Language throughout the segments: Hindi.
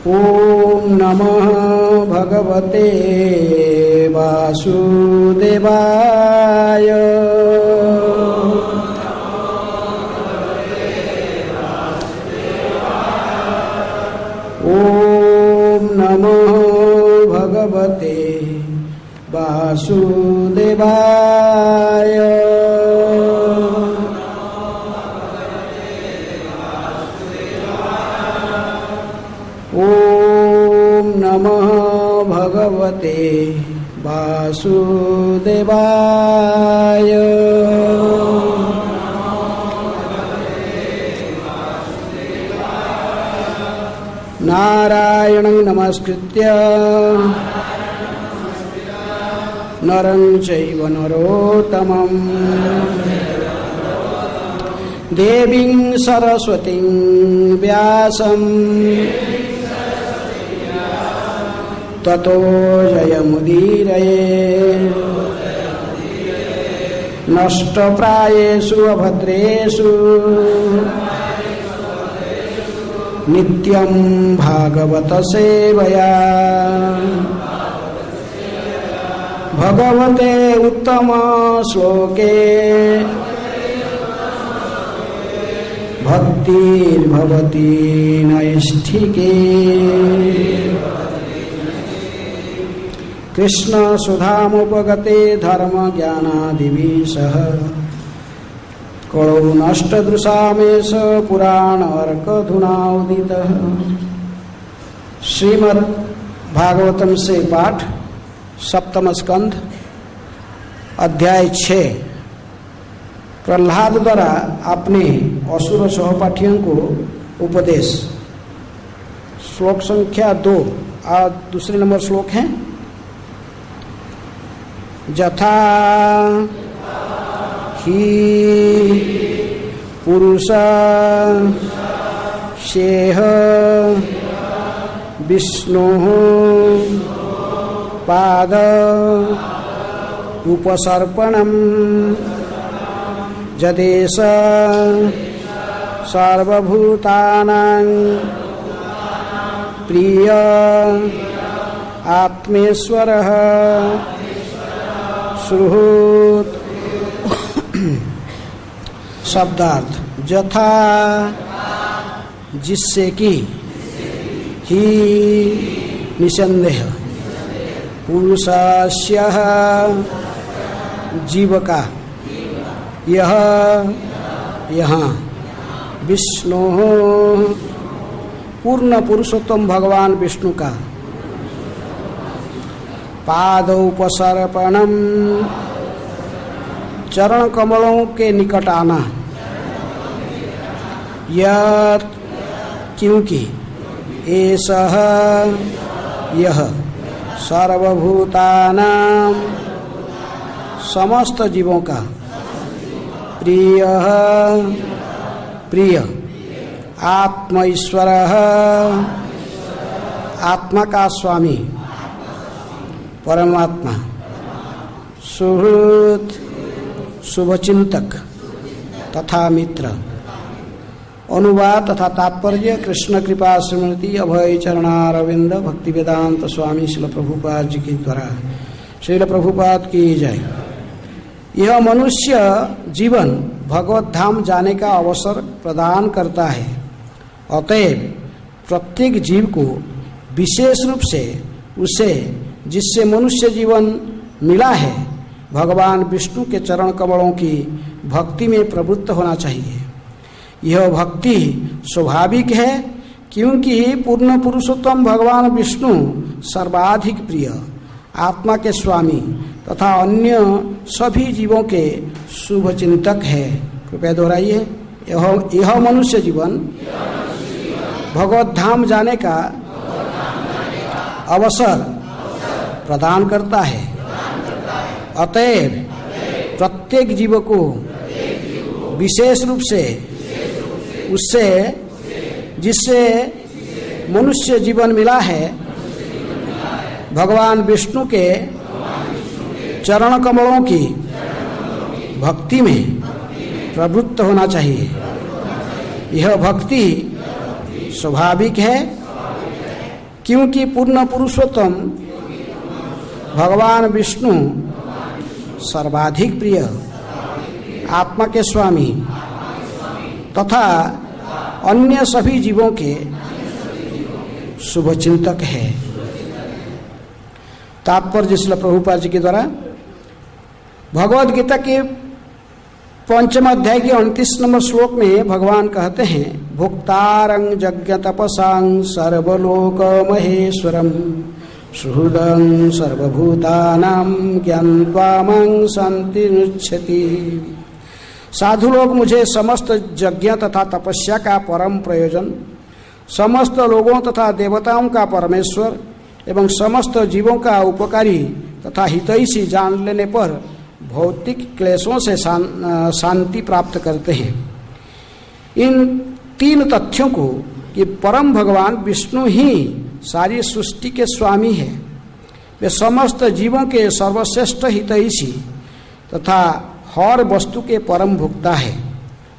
ओम नमः भगवते वासुदेवाय। ओम नमः भगवते वासुदेवाय। ओम नमः भगवते वासुदेवाय। नारायणं नमस्कृत्य नरं चैव नरोत्तमं देवीं सरस्वतीं व्यासं ततो जयमुदीरये। नष्टप्रायेषु अभद्रेषु नित्यं भागवत सेवया। भगवते उत्तम श्लोके भक्तिर्भवति नैष्ठिके। कृष्ण सुधामुपगते धर्म ज्ञानादिभिः सह कलौ नष्टदृशामेष पुराणार्कधुनाउदितः। श्रीमद् भागवतम से पाठ, सप्तम स्कंध, अध्याय 6। प्रहलाद द्वारा अपने असुर सहपाठियों को उपदेश। श्लोक संख्या 2 और दूसरे नंबर श्लोक है। यथा ही पुरुष शेह विष्णु पाद उपसर्पणम जदेश सर्वभूतानां प्रिय आत्मेश्वरः सुहृत्। शब्दार्थ। यथा जिससे कि, ही निसंदेह, पुरुषस्य जीव का, यह यहाँ, विष्णु पूर्ण पुरुषोत्तम भगवान विष्णु का, पादोपसर्पणम चरण कमलों के निकट आना, यत् क्योंकि, एषः यह, सर्वभूतानां समस्त जीवों का, प्रिय प्रिय, आत्म ईश्वरः आत्मा का स्वामी परमात्मा, सुहृत् शुभचिंतक तथा मित्र। अनुवाद तथा तात्पर्य। कृष्ण कृपा स्मृति अभय चरणारविंद भक्ति वेदांत स्वामी श्रील प्रभुपाद जी के द्वारा। श्रील प्रभुपाद की जय। यह मनुष्य जीवन भगवत धाम जाने का अवसर प्रदान करता है। अतएव प्रत्येक जीव को विशेष रूप से उसे जिससे मनुष्य जीवन मिला है भगवान विष्णु के चरण कमलों की भक्ति में प्रवृत्त होना चाहिए। यह भक्ति स्वाभाविक है क्योंकि पूर्ण पुरुषोत्तम भगवान विष्णु सर्वाधिक प्रिय, आत्मा के स्वामी तथा अन्य सभी जीवों के शुभ चिंतक है। कृपया दोहराइए। यह मनुष्य जीवन भगवत धाम जाने का अवसर प्रदान करता है। अतएव प्रत्येक जीव को विशेष रूप से उससे जिससे मनुष्य जीवन मिला है भगवान विष्णु के चरण कमलों की भक्ति में प्रवृत्त होना चाहिए। यह भक्ति स्वाभाविक है क्योंकि पूर्ण पुरुषोत्तम भगवान विष्णु सर्वाधिक प्रिय, आत्मा के स्वामी तथा अन्य सभी जीवों के शुभचिंतक है। तात्पर्य श्रील प्रभुपाद जी के द्वारा भगवद गीता के 5वें अध्याय के 29 नंबर श्लोक में भगवान कहते हैं, भुक्तारं यज्ञ तपसां सर्वलोक महेश्वरम सुहृदं सर्वभूतानां ज्ञात्वा मां शान्तिरुच्यति। साधु लोग मुझे समस्त यज्ञ तथा तपस्या का परम प्रयोजन, समस्त लोगों तथा देवताओं का परमेश्वर एवं समस्त जीवों का उपकारी तथा हितैषी जान लेने पर भौतिक क्लेशों से शांति प्राप्त करते हैं। इन 3 तथ्यों को कि परम भगवान विष्णु ही सारी सृष्टि के स्वामी है, वे समस्त जीवों के सर्वश्रेष्ठ हितैषी तथा हर वस्तु के परम भोक्ता है,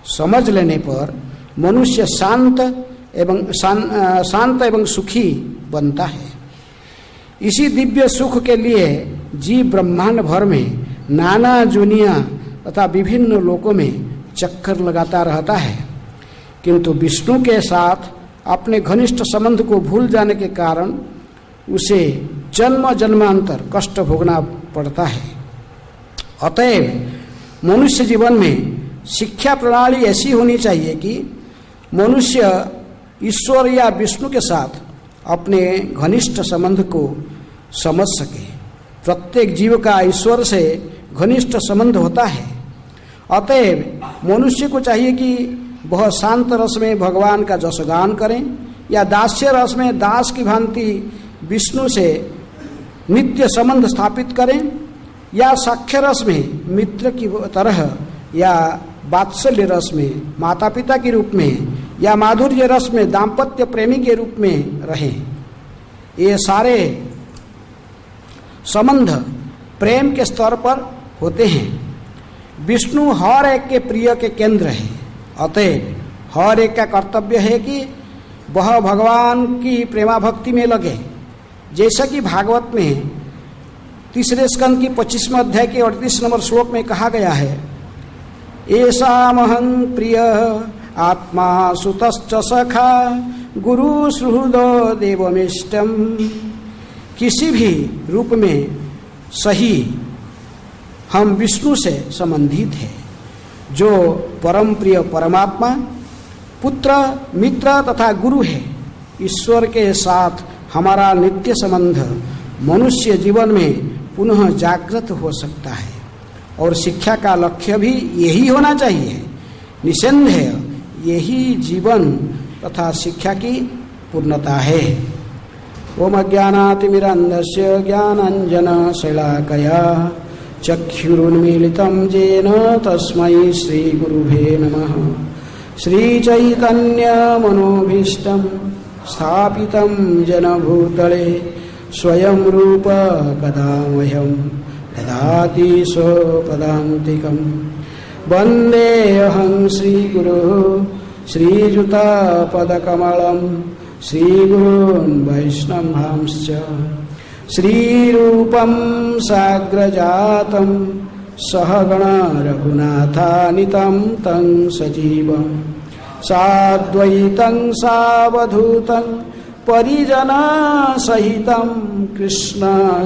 समझ लेने पर मनुष्य शांत एवं सुखी बनता है। इसी दिव्य सुख के लिए जीव ब्रह्मांड भर में नाना जोनियां तथा विभिन्न लोकों में चक्कर लगाता रहता है, किंतु विष्णु के साथ अपने घनिष्ठ संबंध को भूल जाने के कारण उसे जन्म जन्मांतर कष्ट भोगना पड़ता है। अतएव मनुष्य जीवन में शिक्षा प्रणाली ऐसी होनी चाहिए कि मनुष्य ईश्वर या विष्णु के साथ अपने घनिष्ठ संबंध को समझ सके। प्रत्येक जीव का ईश्वर से घनिष्ठ संबंध होता है। अतएव मनुष्य को चाहिए कि वह शांत रस में भगवान का जसगान करें या दास्य रस में दास की भांति विष्णु से नित्य संबंध स्थापित करें, या साख्य रस में मित्र की तरह, या वात्सल्य रस में माता पिता के रूप में, या माधुर्य रस में दाम्पत्य प्रेमी के रूप में रहें। ये सारे संबंध प्रेम के स्तर पर होते हैं। विष्णु हर एक के प्रिय के केंद्र है। अतएव हर एक का कर्तव्य है कि वह भगवान की प्रेमा भक्ति में लगे। जैसा कि भागवत में 3 स्कंद की 25वें अध्याय के 38 नंबर श्लोक में कहा गया है, एषामहं प्रिय आत्मा सुतश्च सखा गुरु सुहृदो देवमिष्टम। किसी भी रूप में सही हम विष्णु से संबंधित है, जो परम प्रिय परमात्मा, पुत्र, मित्र तथा गुरु है। ईश्वर के साथ हमारा नित्य संबंध मनुष्य जीवन में पुनः जागृत हो सकता है, और शिक्षा का लक्ष्य भी यही होना चाहिए। निसंदेह यही जीवन तथा शिक्षा की पूर्णता है। ओम अज्ञानातिमिरान्धस्य ज्ञानाञ्जनशलाकया चक्षुरुन्मीलितं येन तस्मै श्रीगुरुवे नमः। श्रीचैतन्यमनोभीष्टं स्थापितं जनभूतले स्वयं रूप कदा मह्यं ददाति स्वपदान्तिकं। वन्देऽहं श्रीगुरुः श्रीयुतापदकमलं श्रीगुरून् वैष्णवांश्च। श्रीरूपं साग्रजातं सहगण रघुनाथानितं तं सजीवं साद्वैतं सावधूतं परिजनसहितं कृष्ण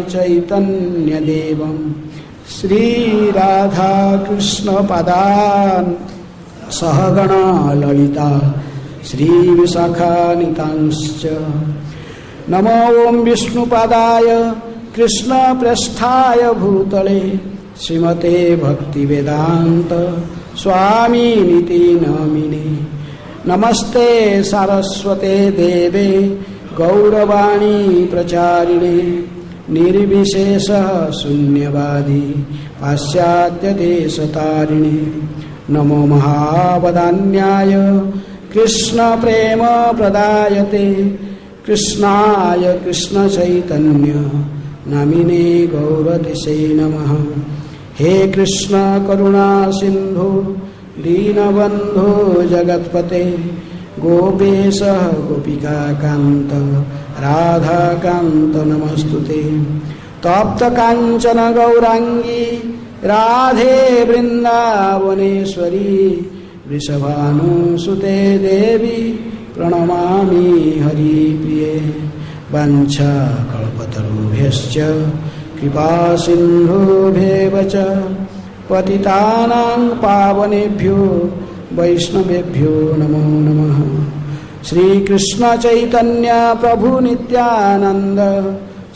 चैतन्यदेवं श्रीराधाकृष्णपदान् सहगण ललिता श्रीविशाखानितांश्च। नमो ओं विष्णुपादाय कृष्णप्रेष्ठाय भूतले श्रीमते भक्तिवेदांत स्वामिनिति नामिने। नमस्ते सारस्वते देवे गौरवाणी प्रचारिणे निर्विशेष शून्यवादी पाश्चात्यदेशतारिणे। नमो महावदान्याय कृष्ण प्रेम प्रदायते कृष्णाय कृष्ण चैतन्य नामिने गौरतिसे नमः। हे कृष्ण करुणा सिंधु दीनबंधो जगत्पते गोपेश गोपिका कांत राधाकान्त नमस्तुते। तप्त कांचन गौरांगी राधे वृंदावनेश्वरी वृषभानुसुते देवी प्रणमामि हरिप्रिये। वंशकल्पतरुभ्यश्च कृपा सिन्धुभ्येव च पतितानां पावनेभ्यो वैष्णवेभ्यो नमो नमः। श्री कृष्ण चैतन्य प्रभु नित्यानंद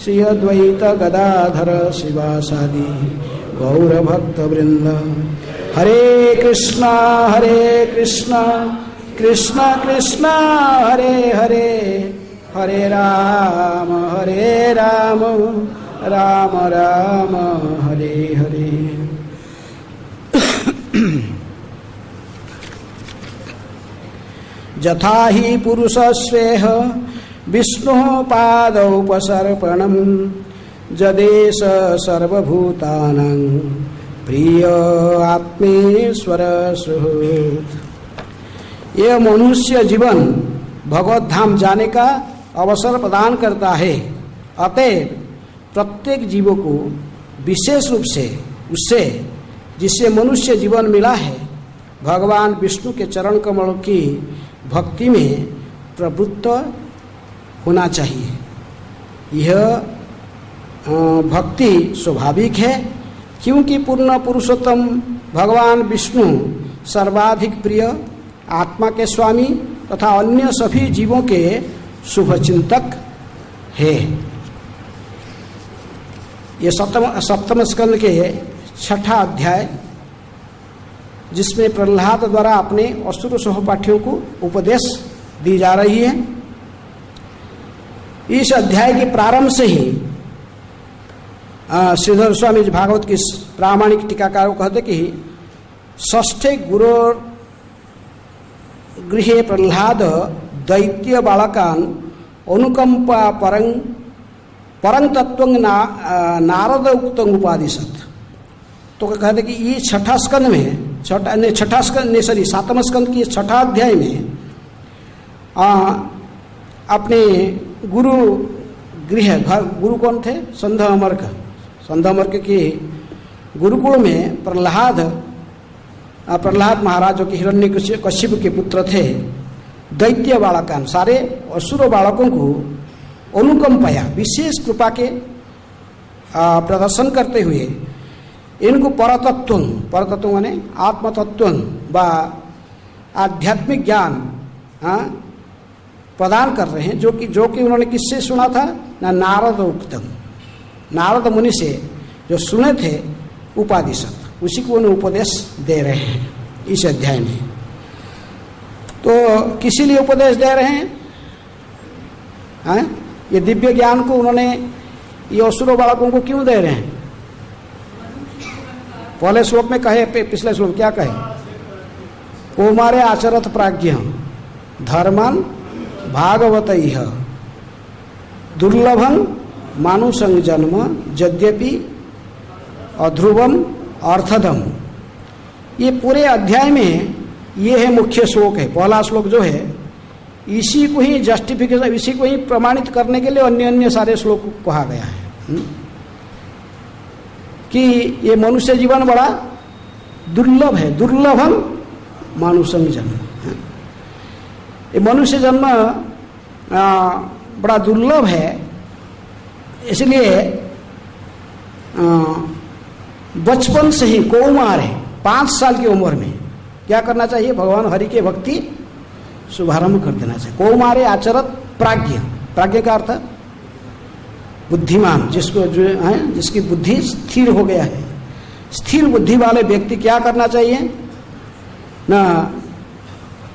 श्री अद्वैत गदाधर शिवासादि गौरभक्तवृंद। हरे कृष्ण कृष्ण कृष्ण हरे हरे, हरे राम राम राम हरे हरे। यथा हि पुरुषस्वेह विष्णु पादौपसर्पणम् जदेश सर्वभूतानां प्रिय आत्मेश्वर सुहृत्। यह मनुष्य जीवन भगवत धाम जाने का अवसर प्रदान करता है। अतएव प्रत्येक जीव को विशेष रूप से उससे जिससे मनुष्य जीवन मिला है भगवान विष्णु के चरण कमल की भक्ति में प्रवृत्त होना चाहिए। यह भक्ति स्वाभाविक है क्योंकि पूर्ण पुरुषोत्तम भगवान विष्णु सर्वाधिक प्रिय, आत्मा के स्वामी तथा अन्य सभी जीवों के शुभचिंतक है। ये सप्तम स्कंद के 6ठा अध्याय जिसमें प्रहलाद द्वारा अपने असुर सहपाठियों को उपदेश दी जा रही है। इस अध्याय के प्रारंभ से ही श्रीधर स्वामी भागवत की प्रामाणिक टीकाकार कहते कि षष्ठे गुरु गृहे प्रहलाद दैत्य बालकान अनुकंपा परंग तत्व नारद उक्त उपादिशत। तो कहते कि ये छठा स्कंद में सातम स्कंद की 6ठा अध्याय में अपने गुरु गृह गुरु कौन थे? संधमर्क के गुरुकुल में प्रहलाद महाराज जो कि हिरण्यकश्यप के पुत्र थे, दैत्य बालकान सारे असुर बालकों को अनुकंपाया विशेष कृपा के प्रदर्शन करते हुए इनको परतत्व माने आत्मतत्व व आध्यात्मिक ज्ञान प्रदान कर रहे हैं, जो कि उन्होंने किससे सुना था? नारद उक्तम, नारद मुनि से जो सुने थे उपादिशत, उसी को उन्हें उपदेश दे रहे हैं इस अध्याय में। तो किसी लिए उपदेश दे रहे हैं? ये दिव्य ज्ञान को उन्होंने ये असुर बालकों को क्यों दे रहे हैं? पहले श्लोक में कहे, पिछले श्लोक क्या कहे? कौमारे आचरत प्राज्ञ धर्मान भागवत दुर्लभम मानुषं जन्म यद्यपि अध्रुवम अर्थदम। ये पूरे अध्याय में ये है मुख्य श्लोक है। पहला श्लोक जो है इसी को ही जस्टिफिकेशन, इसी को ही प्रमाणित करने के लिए अन्य सारे श्लोक कहा गया है कि ये मनुष्य जीवन बड़ा दुर्लभ है। दुर्लभम मानुषं जन्म, ये मनुष्य जन्म बड़ा दुर्लभ है। इसलिए बचपन से ही कौमार है 5 साल की उम्र में क्या करना चाहिए? भगवान हरि के भक्ति शुभारंभ कर देना चाहिए। कौमारे आचरत प्राज्ञ, प्राज्ञ का अर्थ बुद्धिमान, जिसकी बुद्धि स्थिर हो गया है। स्थिर बुद्धि वाले व्यक्ति क्या करना चाहिए?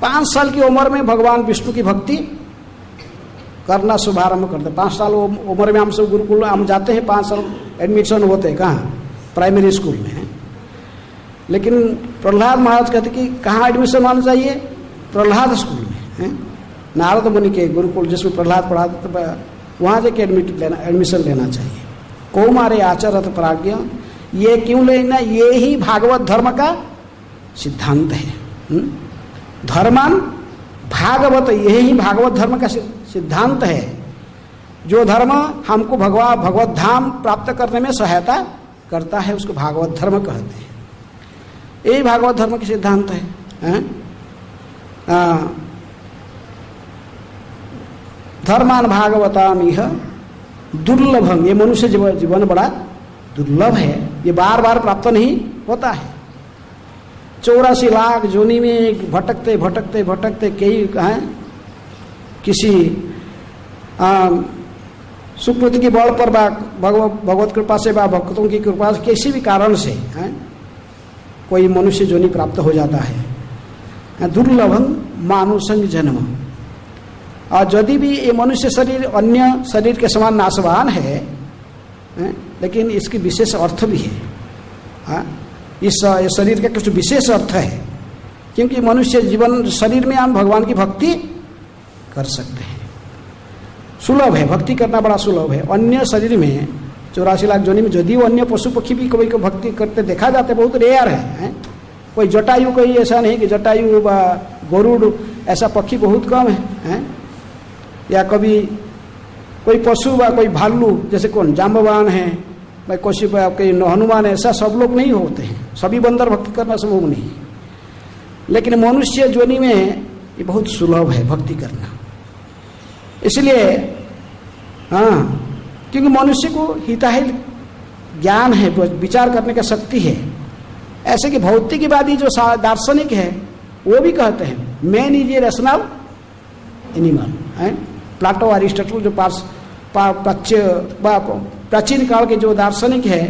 5 साल की उम्र में भगवान विष्णु की भक्ति करना शुभारंभ करते। 5 साल उम्र में हम सब गुरुकुल हम जाते हैं, 5 साल एडमिशन होते हैं कहाँ? प्राइमरी स्कूल में। लेकिन प्रहलाद महाराज कहते कि कहाँ एडमिशन होना चाहिए? प्रहलाद स्कूल में, नारद मुनि के गुरुकुल जिसमें प्रहलाद पढ़ाते वहाँ जाके एडमिशन लेना चाहिए। कौमारे आचरत प्राज्ञ, ये क्यों लेना? ये ही भागवत धर्म का सिद्धांत है। धर्मान भागवत, यही भागवत धर्म का सिद्धांत है जो धर्म हमको भगवत धाम प्राप्त करने में सहायता करता है उसको भागवत धर्म कहते हैं। यही भागवत धर्म की सिद्धांत है। धर्मान भागवताम इह दुर्लभम, ये मनुष्य जीवन बड़ा दुर्लभ है, ये बार बार प्राप्त नहीं होता है। 84 लाख जोनी में भटकते भटकते भटकते कई किसी सुकृति के बल पर भगवत कृपा से भक्तों की कृपा से किसी भी कारण से कोई मनुष्य जोनी प्राप्त हो जाता है। दुर्लभम मानुषंग जन्म। और यदि भी ये मनुष्य शरीर अन्य शरीर के समान नाशवान है, लेकिन इसकी विशेष अर्थ भी है। इस शरीर का कुछ विशेष अर्थ है, क्योंकि मनुष्य जीवन शरीर में हम भगवान की भक्ति कर सकते हैं। सुलभ है, भक्ति करना बड़ा सुलभ है। अन्य शरीर में 84 लाख जोनी में यदि वो अन्य पशु पक्षी भी कोई को भक्ति करते देखा जाते, बहुत रेयर है। कोई जटायु, कोई ऐसा नहीं कि जटायु व गरुड़ ऐसा पक्षी बहुत कम है। या कभी कोई पशु व कोई भालू, जैसे कौन जाम्बवान है, भाई कोई कोई हनुमान, ऐसा सब लोग नहीं होते हैं। सभी बंदर भक्ति करना संभव नहीं, लेकिन मनुष्य जोनी में ये बहुत सुलभ है भक्ति करना। इसलिए क्योंकि मनुष्य को हिताहित ज्ञान है, विचार करने का शक्ति है। ऐसे कि भौतिकवादी जो दार्शनिक है वो भी कहते हैं man is a rational animal. Plato, Aristotle जो प्राचीन काल के जो दार्शनिक है,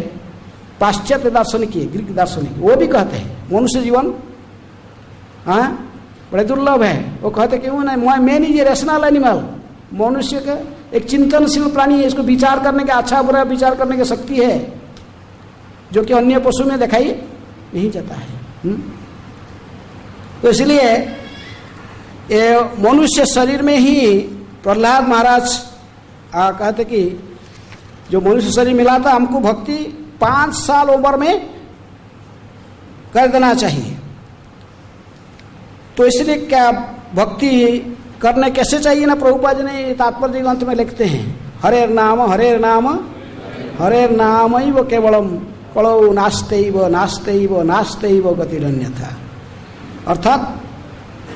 पाश्चात्य दार्शनिक है, ग्रीक दार्शनिक, वो भी कहते हैं मनुष्य जीवन बड़े दुर्लभ है। वो कहते क्यों नहीं, man is a rational animal. मनुष्य का एक चिंतनशील प्राणी है, इसको विचार करने का, अच्छा बुरा विचार करने की शक्ति है, जो कि अन्य पशु में दिखाई नहीं जाता है। तो इसलिए ये मनुष्य शरीर में ही प्रहलाद महाराज कहते कि जो मनुष्य शरीर मिला था हमको भक्ति 5 साल उम्र में कर देना चाहिए। तो इसलिए क्या भक्ति करने कैसे चाहिए ना, प्रभुपाद जी ने तात्पर्य ग्रंथ में लिखते हैं, हरेर नाम हरेर नाम हरेर नाम वो केवलम कलौ नास्तेव नास्तेव नास्तेव गतिरन्यथा। अर्थात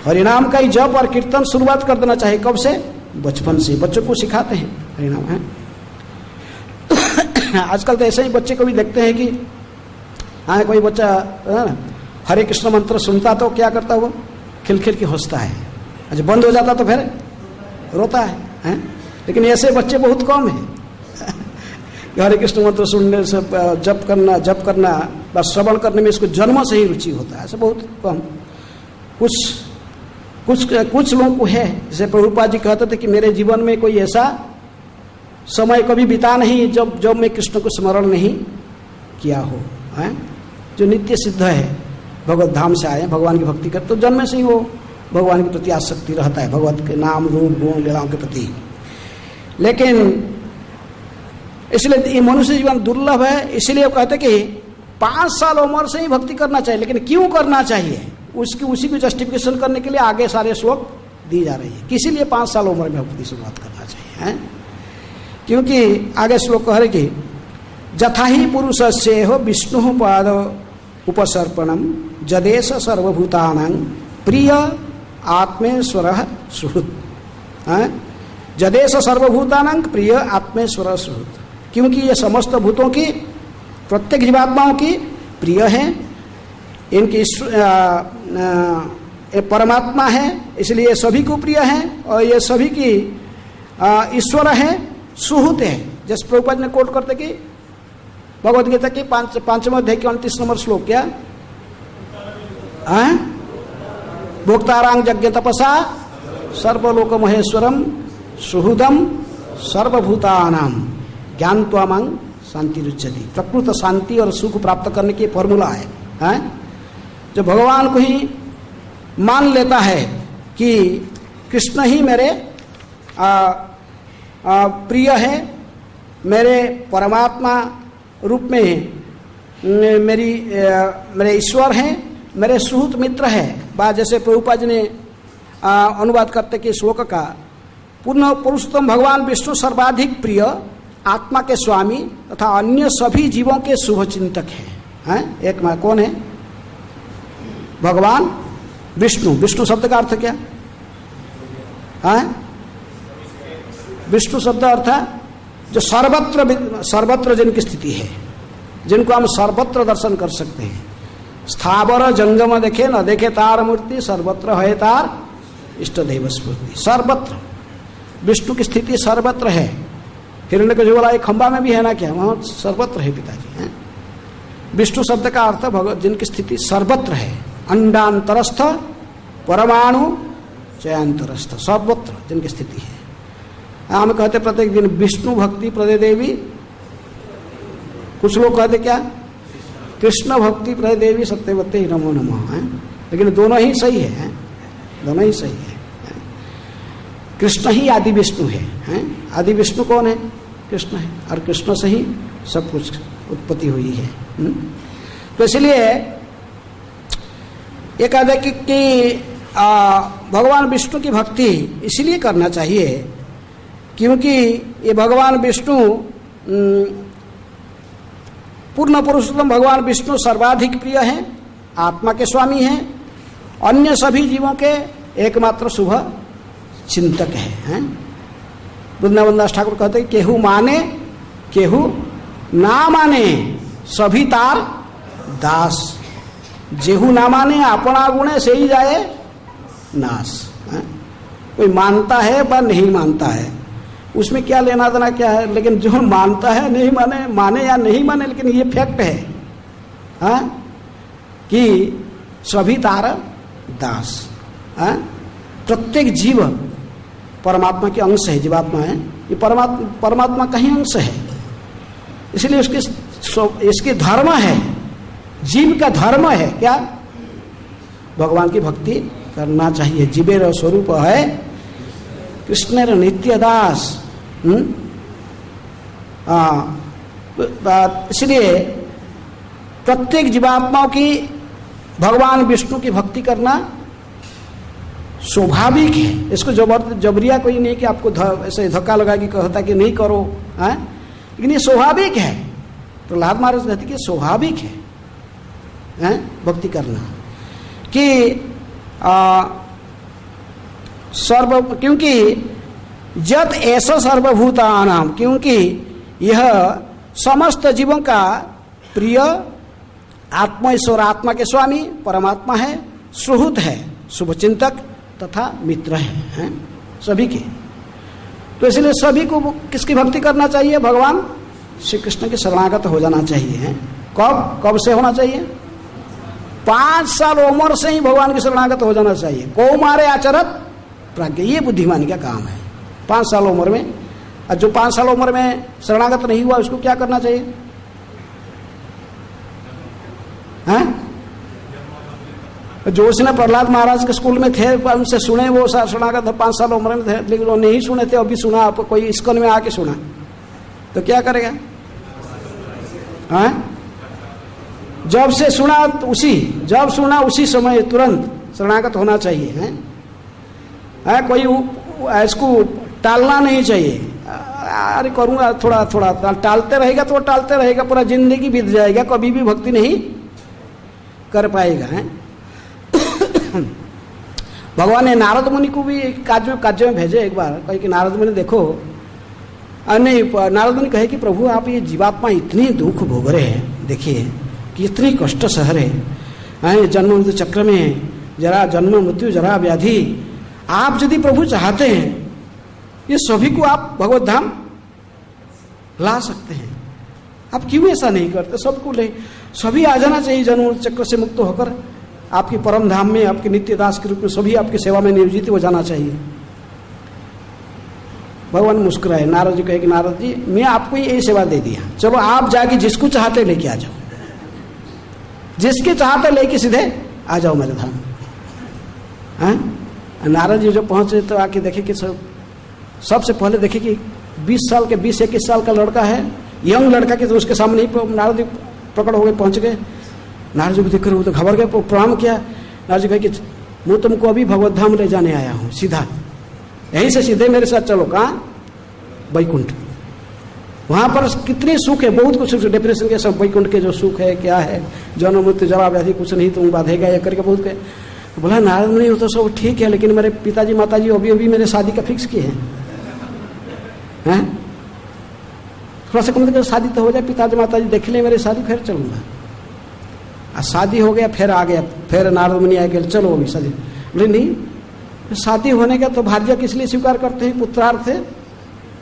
हरिनाम का ही जप और कीर्तन शुरुआत कर देना चाहिए। कब से? बचपन से बच्चों को सिखाते हैं हरिनाम है। आजकल तो ऐसे ही बच्चे को भी देखते हैं कि कोई बच्चा हरे कृष्ण मंत्र सुनता तो क्या करता, वो खिल खिल के हंसता है, अच्छा बंद हो जाता तो फिर रोता है। लेकिन ऐसे बच्चे बहुत कम हैं। हरे कृष्ण मंत्र सुनने से, जप करना बस श्रवण करने में इसको जन्म से ही रुचि होता है, ऐसे बहुत कम। कुछ लोगों को है, जैसे प्रभुपाद जी कहते थे कि मेरे जीवन में कोई ऐसा समय कभी बिता नहीं जब मैं कृष्ण को स्मरण नहीं किया हो, जो नित्य सिद्ध है, भगवत धाम से आए, भगवान की भक्ति कर, तो जन्म से ही वो भगवान के प्रति आसक्ति रहता है, भगवत के नाम रूप गुण लीलाओं के प्रति। लेकिन इसलिए ये मनुष्य जीवन दुर्लभ है। इसलिए वो कहते कि 5 साल उम्र से ही भक्ति करना चाहिए। लेकिन क्यों करना चाहिए, उसी को जस्टिफिकेशन करने के लिए आगे सारे श्लोक दी जा रही है। किसी लिए 5 साल उम्र में भक्ति शुरुआत करना चाहिए क्योंकि आगे श्लोक कह रहे कि जथा ही पुरुष से हो विष्णु पाद उपसर्पणम जदेश सर्वभूतानां प्रिय आत्मेश्वर सुहृत। जदेश सर्वभूतानां प्रिय आत्मेश्वर सुहृत, क्योंकि ये समस्त भूतों की, प्रत्येक जीवात्माओं की प्रिय है। इनकी परमात्मा है, इसलिए सभी को प्रिय है और ये सभी की ईश्वर है, सुहृत है। जैसे प्रभुपाद ने कोट करते कि भगवद गीता के 5वें अध्याय के 29 नंबर श्लोक, क्या भोक्तारांग यज्ञ तपसा सर्वलोक महेश्वरम सुहृदम सर्वभूतानां ज्ञानत्वामं शांति रुच्यति। प्रकृत शांति और सुख प्राप्त करने की फॉर्मूला है। जो भगवान को ही मान लेता है कि कृष्ण ही मेरे प्रिय है, मेरे परमात्मा रूप में मेरे ईश्वर हैं, मेरे सुहृत मित्र है। जैसे प्रभुपाद जी ने अनुवाद करते कि श्लोक का पूर्ण पुरुषोत्तम भगवान विष्णु सर्वाधिक प्रिय, आत्मा के स्वामी तथा अन्य सभी जीवों के शुभ चिंतक हैं। एक में कौन है? भगवान विष्णु। विष्णु शब्द का अर्थ क्या है? विष्णु शब्द अर्थ जो सर्वत्र जिनकी स्थिति है, जिनको हम सर्वत्र दर्शन कर सकते हैं। स्थावर जंगम देखे न देखे तार मूर्ति, सर्वत्र है तार इष्ट देव स्मृति। सर्वत्र विष्णु की स्थिति सर्वत्र है। हिरण्यकशिपु एक खंबा में भी है ना क्या? वहां सर्वत्र है पिताजी हैं। विष्णु शब्द का अर्थ जिनकी स्थिति सर्वत्र है। अंडांतरस्थ परमाणु चयांतरस्थ, सर्वत्र जिनकी स्थिति है। हम कहते प्रत्येक दिन विष्णु भक्ति प्रदे देवी, कुछ लोग कहते क्या? कृष्ण भक्ति प्रदे देवी सत्यवते नमो नमः है। लेकिन दोनों ही सही है, दोनों ही सही है। कृष्ण ही आदि विष्णु है। आदि विष्णु कौन है? कृष्ण है, और कृष्ण से ही सब कुछ उत्पत्ति हुई है। तो इसलिए ये कहते कि भगवान विष्णु की भक्ति इसलिए करना चाहिए क्योंकि ये भगवान विष्णु पूर्ण पुरुषोत्तम भगवान विष्णु सर्वाधिक प्रिय हैं, आत्मा के स्वामी हैं, अन्य सभी जीवों के एकमात्र शुभ चिंतक हैं। वृंदावन दास ठाकुर कहते हैं केहू माने केहू ना माने सभी तार दास, जेहू ना माने अपना गुणे से ही जाए नाश। कोई मानता है व नहीं मानता है, उसमें क्या लेना देना क्या है। लेकिन जो मानता है नहीं माने या नहीं माने, लेकिन ये फैक्ट है कि सभी तार दास। प्रत्येक जीव परमात्मा के अंश है, जीवात्मा है, ये परमात्मा का ही अंश है। इसलिए इसके धर्म है, जीव का धर्म है क्या? भगवान की भक्ति करना चाहिए। जीवेर स्वरूप है कृष्णेर नित्य दास। इसलिए प्रत्येक जीवात्माओं की भगवान विष्णु की भक्ति करना स्वाभाविक है। इसको जबरिया कोई नहीं कि आपको ऐसे धक्का लगा कि कहता कि नहीं करो, लेकिन ये स्वाभाविक है। प्रहलाद महाराज कहते कि स्वाभाविक है भक्ति करना कि क्योंकि जत ऐसा सर्वभूतानाम, क्योंकि यह समस्त जीवों का प्रिय आत्मा ईश्वर, आत्मा के स्वामी परमात्मा है, सुहृद है, शुभचिंतक तथा मित्र है सभी के। तो इसलिए सभी को किसकी भक्ति करना चाहिए? भगवान श्री कृष्ण के शरणागत हो जाना चाहिए। कब से होना चाहिए? 5 साल उम्र से ही भगवान के शरणागत हो जाना चाहिए। कौमारे आचरत प्राज्ञ, ये बुद्धिमानी का काम है। 5 साल उम्र में, और जो 5 साल उम्र में शरणागत नहीं हुआ उसको क्या करना चाहिए? जो उसने प्रहलाद महाराज के स्कूल में थे, उनसे सुने, वो शरणागत 5 साल उम्र में थे, लेकिन वो नहीं सुने थे। अभी सुना, आप कोई इस्कॉन में आके सुना तो क्या करेगा? जब सुना उसी समय तुरंत शरणागत होना चाहिए। कोई इसको टालना नहीं चाहिए। अरे करूँगा थोड़ा थोड़ा, टालते रहेगा तो टालते रहेगा, पूरा जिंदगी बीत जाएगा, कभी भी भक्ति नहीं कर पाएगा। भगवान ने नारद मुनि को भी काज्य में भेजे एक बार, कहे कि नारद मुनि देखो, नहीं, नारद मुनि कहे कि प्रभु आप ये जीवात्मा इतनी दुख भोग रहे हैं, देखिए कि इतनी कष्ट सह रहे, जन्म मृत्यु चक्र में, जरा जन्म मृत्यु जरा व्याधि, आप यदि प्रभु चाहते हैं ये सभी को आप भगवत धाम ला सकते हैं, आप क्यों ऐसा नहीं करते? सबको ले, सभी आ जाना चाहिए जन्म चक्र से मुक्त होकर आपकी परम धाम में, आपके नित्य दास के रूप में सभी आपकी सेवा में नियोजित हो जाना चाहिए। भगवान मुस्कुराए। नारद जी कहे कि नारद जी मैं आपको यही सेवा दे दिया, चलो आप जाके जिसको चाहते लेके आ जाओ, जिसके चाहते लेके सीधे आ जाओ मेरे धाम। नारद जी जब पहुंचे तो आके देखे कि सबसे पहले देखे कि 20-21 साल का लड़का है, यंग लड़का के, तो उसके सामने ही नारद जी प्रकट हो गए, पहुंच गए। नारद जी को देखकर वो तो घबर गए, प्रणाम किया। नारद जी कहे कि मैं तुमको अभी भगवत धाम ले जाने आया हूँ सीधा, यहीं से सीधे मेरे साथ चलो। कहाँ? वैकुंठ। वहां पर कितनी सुख है, बहुत कुछ सुख, डिप्रेशन के सब वैकुंठ के जो सुख है क्या है, जन्म मृत्यु जरा व्याधि कुछ नहीं तुम बाधेगा, ये करके बहुत कहे। बोला नारद मुनि वो तो सब ठीक है, लेकिन मेरे पिताजी माताजी अभी अभी मेरे शादी का फिक्स किए हैं। थोड़ा सा कम शादी तो हो जाए, पिताजी माताजी देख ले मेरी शादी, फिर चलूंगा। शादी हो गया, फिर आ गया, फिर नारद मुनि आए, चलो अभी शादी। बोले नहीं, शादी होने का तो भार्य किस लिए स्वीकार करते हैं? पुत्रार्थ है,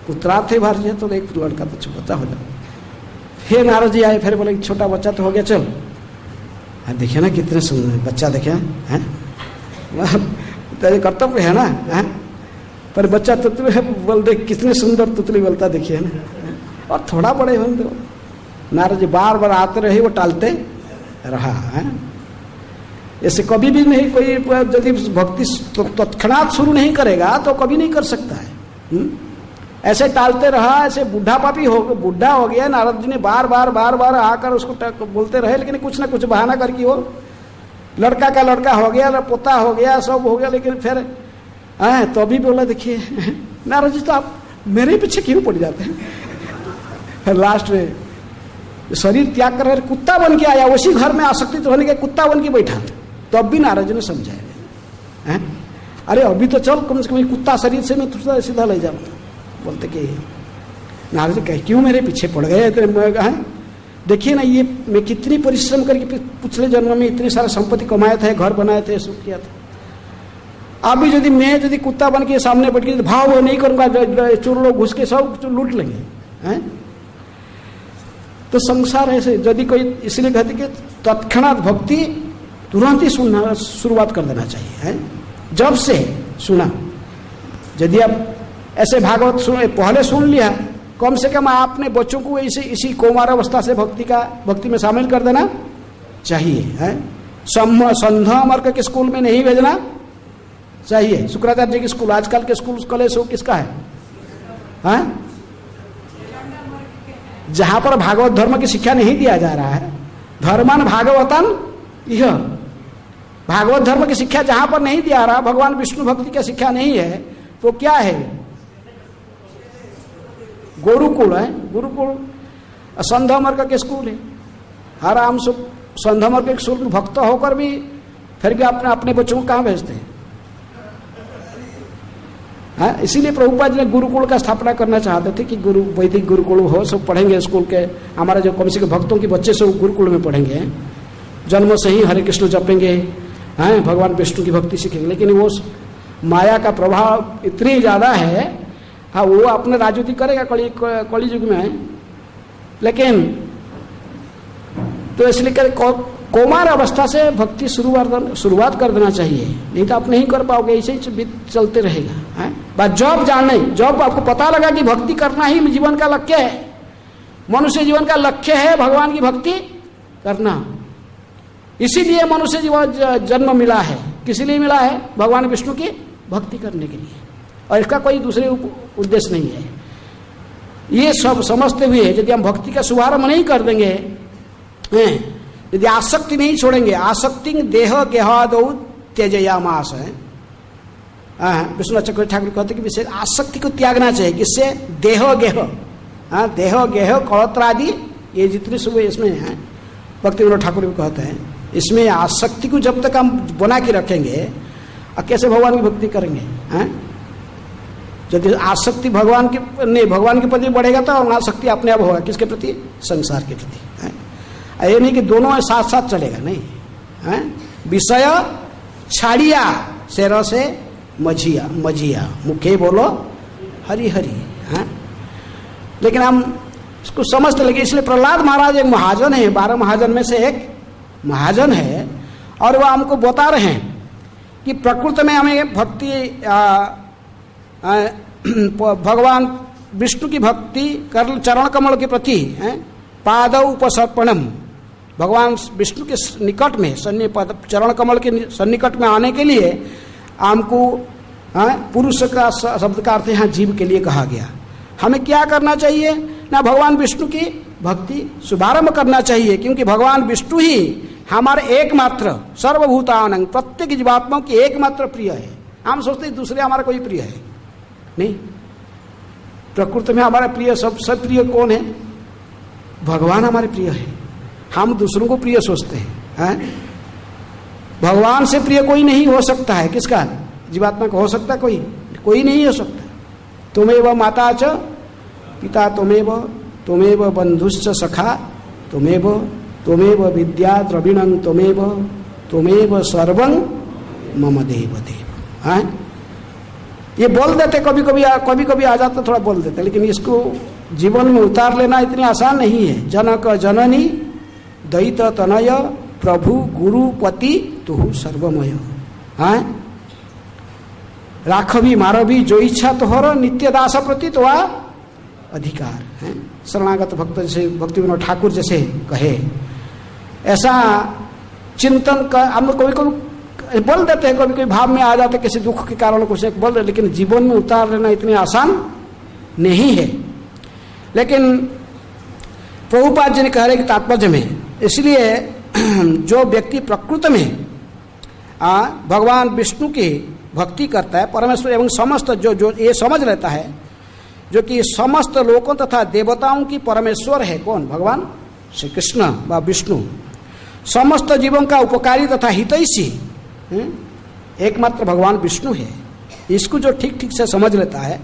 पुत्रार्थ है भार्य, तो एक लड़का तो बच्चा हो जाए। फिर नारद जी आए, फिर बोले छोटा बच्चा तो हो गया, चल। देखिए ना कितने सुंदर बच्चा, देखे हैं तेरे कर्तव्य है ना, पर बच्चा तुतली बोल दे, कितने सुंदर तुतली बोलता देखिए ना, और थोड़ा बड़े हो दो। नारद जी बार बार आते रहे, वो टालते रहा है। ऐसे कभी भी नहीं, कोई यदि भक्ति तत्क्षणात शुरू नहीं करेगा तो कभी नहीं कर सकता है। ऐसे टालते रहा, ऐसे बुढ़ा हो गया। नारद जी ने बार बार आकर उसको बोलते रहे, लेकिन कुछ ना कुछ बहाना करके वो लड़का का लड़का हो गया, पोता हो गया, सब हो गया, लेकिन फिर तो अभी बोला देखिए नारद जी तो आप मेरे पीछे क्यों पड़ जाते हैं? फिर लास्ट में शरीर त्याग कर कुत्ता बन के आया, उसी घर में आसक्ति होने के कुत्ता बन के बैठा, तो अब भी नारद जी ने समझाया, अरे अभी तो चल, कम से कम कुत्ता शरीर से मैं तुझे सीधा ले जाऊँ। बोलते कि नारद जी कहे क्यों मेरे पीछे पड़ गए? देखिए ना, ये मैं कितनी परिश्रम करके पिछले जन्म में इतनी सारा संपत्ति कमाया था, घर बनाए थे, सब किया था। अभी यदि मैं कुत्ता बन के सामने बैठ के भाव नहीं करूंगा, चोर लोग घुस के सब लूट लेंगे। तो संसार ऐसे, यदि कोई, इसलिए कहते कि तत्क्षणात भक्ति तुरंत ही सुनना शुरुआत कर देना चाहिए। जब से सुना, यदि आप ऐसे भागवत पहले सुन लिया, कम से कम आपने बच्चों को इसी कौमार अवस्था से भक्ति में शामिल कर देना चाहिए। संध्या मार्ग के स्कूल में नहीं भेजना चाहिए। शुक्राचार्य जी के स्कूल, आजकल के स्कूल कॉलेज किसका है? जहां पर भागवत धर्म की शिक्षा नहीं दिया जा रहा है, धर्मन भागवतन यह भागवत धर्म की शिक्षा जहां पर नहीं दिया रहा, भगवान विष्णु भक्ति की शिक्षा नहीं है, तो क्या है? गुरुकुल है। गुरुकुल संध्या के स्कूल है। हर आम संध्या के स्कूल में भक्त होकर भी फिर भी अपने बच्चों को कहाँ भेजते हैं? इसीलिए प्रभुपाद जी ने गुरुकुल का स्थापना करना चाहते थे कि वैदिक गुरुकुल हो, सब पढ़ेंगे स्कूल के, हमारे जो कम से कम भक्तों के बच्चे सब गुरुकुल में पढ़ेंगे, जन्म से ही हरे कृष्ण जपेंगे, भगवान विष्णु की भक्ति सीखेंगे। लेकिन वो माया का प्रभाव इतनी ज्यादा है, वो अपने राजनीति करेगा कली युग में, लेकिन तो इसलिए कौमार अवस्था से भक्ति शुरुआत कर देना चाहिए, नहीं तो आप नहीं कर पाओगे, ऐसे ही चलते रहेगा। बस जब आपको पता लगा कि भक्ति करना ही जीवन का लक्ष्य है, मनुष्य जीवन का लक्ष्य है भगवान की भक्ति करना, इसीलिए मनुष्य जीवन जन्म मिला है। किस लिए मिला है? भगवान विष्णु की भक्ति करने के लिए, और इसका कोई दूसरे उद्देश्य नहीं है। ये सब समझते हुए यदि हम भक्ति का शुभारंभ नहीं कर देंगे, यदि आसक्ति नहीं छोड़ेंगे, आसक्ति देह गेहादौ त्यजयामास है, विष्णु चक्रवर्ती ठाकुर कहते कि विशेष आसक्ति को त्यागना चाहिए। किससे? देह गेह कौत्र आदि, ये जितने सब इसमें है, भक्ति विनोद ठाकुर भी कहते हैं, इसमें आसक्ति को जब तक हम बना के रखेंगे, कैसे भगवान की भक्ति करेंगे? यदि आसक्ति भगवान के प्रति बढ़ेगा तो अनासक्ति अपने आप होगा। किसके प्रति? संसार के प्रति। ये नहीं कि दोनों साथ साथ चलेगा, नहीं। विषय छाड़िया से रसे मजिया मुखे बोलो हरि हरि। लेकिन हम इसको समझते लगे, इसलिए प्रहलाद महाराज एक महाजन है, 12 महाजन में से एक महाजन है, और वह हमको बता रहे हैं कि प्रकृति में हमें भक्ति भगवान विष्णु की भक्ति कर, चरण कमल के प्रति पादौ उपसर्पणम, भगवान विष्णु के निकट में चरण कमल के सन्निकट में आने के लिए हमको पुरुष का शब्द का अर्थ यहाँ जीव के लिए कहा गया। हमें क्या करना चाहिए? ना भगवान विष्णु की भक्ति शुभारंभ करना चाहिए, क्योंकि भगवान विष्णु ही हमारे एकमात्र सर्वभूतानंग, प्रत्येक जीवात्मा की एकमात्र प्रिय है। हम सोचते हैं दूसरे हमारा कोई प्रिय है, नहीं। प्रकृति में हमारा प्रिय सबसे प्रिय कौन है? भगवान हमारे प्रिय है। हम दूसरों को प्रिय सोचते हैं, भगवान से प्रिय कोई नहीं हो सकता है। किसका? जीवात्मा को हो सकता है? कोई नहीं हो सकता। तुमेव माता च पिता तुमेव बंधुश्च सखा तुमेव विद्या द्रविणं तुमेव सर्वं मम देव देव। ये बोल देते कभी कभी आ जाता, थोड़ा बोल देते, लेकिन इसको जीवन में उतार लेना इतनी आसान नहीं है। जनक जननी दैत तनय प्रभु गुरु पति तुहु सर्वमय। राखवी मारवी जो इच्छा तोहर नित्य दास प्रति तो अधिकार है। शरणागत भक्त जैसे भक्ति विनोद ठाकुर जैसे कहे, ऐसा चिंतन का हम कभी कभी बोल देते हैं, कभी कभी भाव में आ जाते किसी दुख के कारण कुछ बोल रहे, लेकिन जीवन में उतार लेना इतनी आसान नहीं है। लेकिन प्रभुपाद जी ने कह रहे कि तात्पर्य में, इसलिए जो व्यक्ति प्रकृति में भगवान विष्णु की भक्ति करता है, परमेश्वर एवं समस्त जो ये समझ लेता है, जो कि समस्त लोकों तथा देवताओं की परमेश्वर है कौन? भगवान श्री कृष्ण व विष्णु। समस्त जीवों का उपकारी तथा हितैषी एकमात्र भगवान विष्णु है। इसको जो ठीक ठीक से समझ लेता है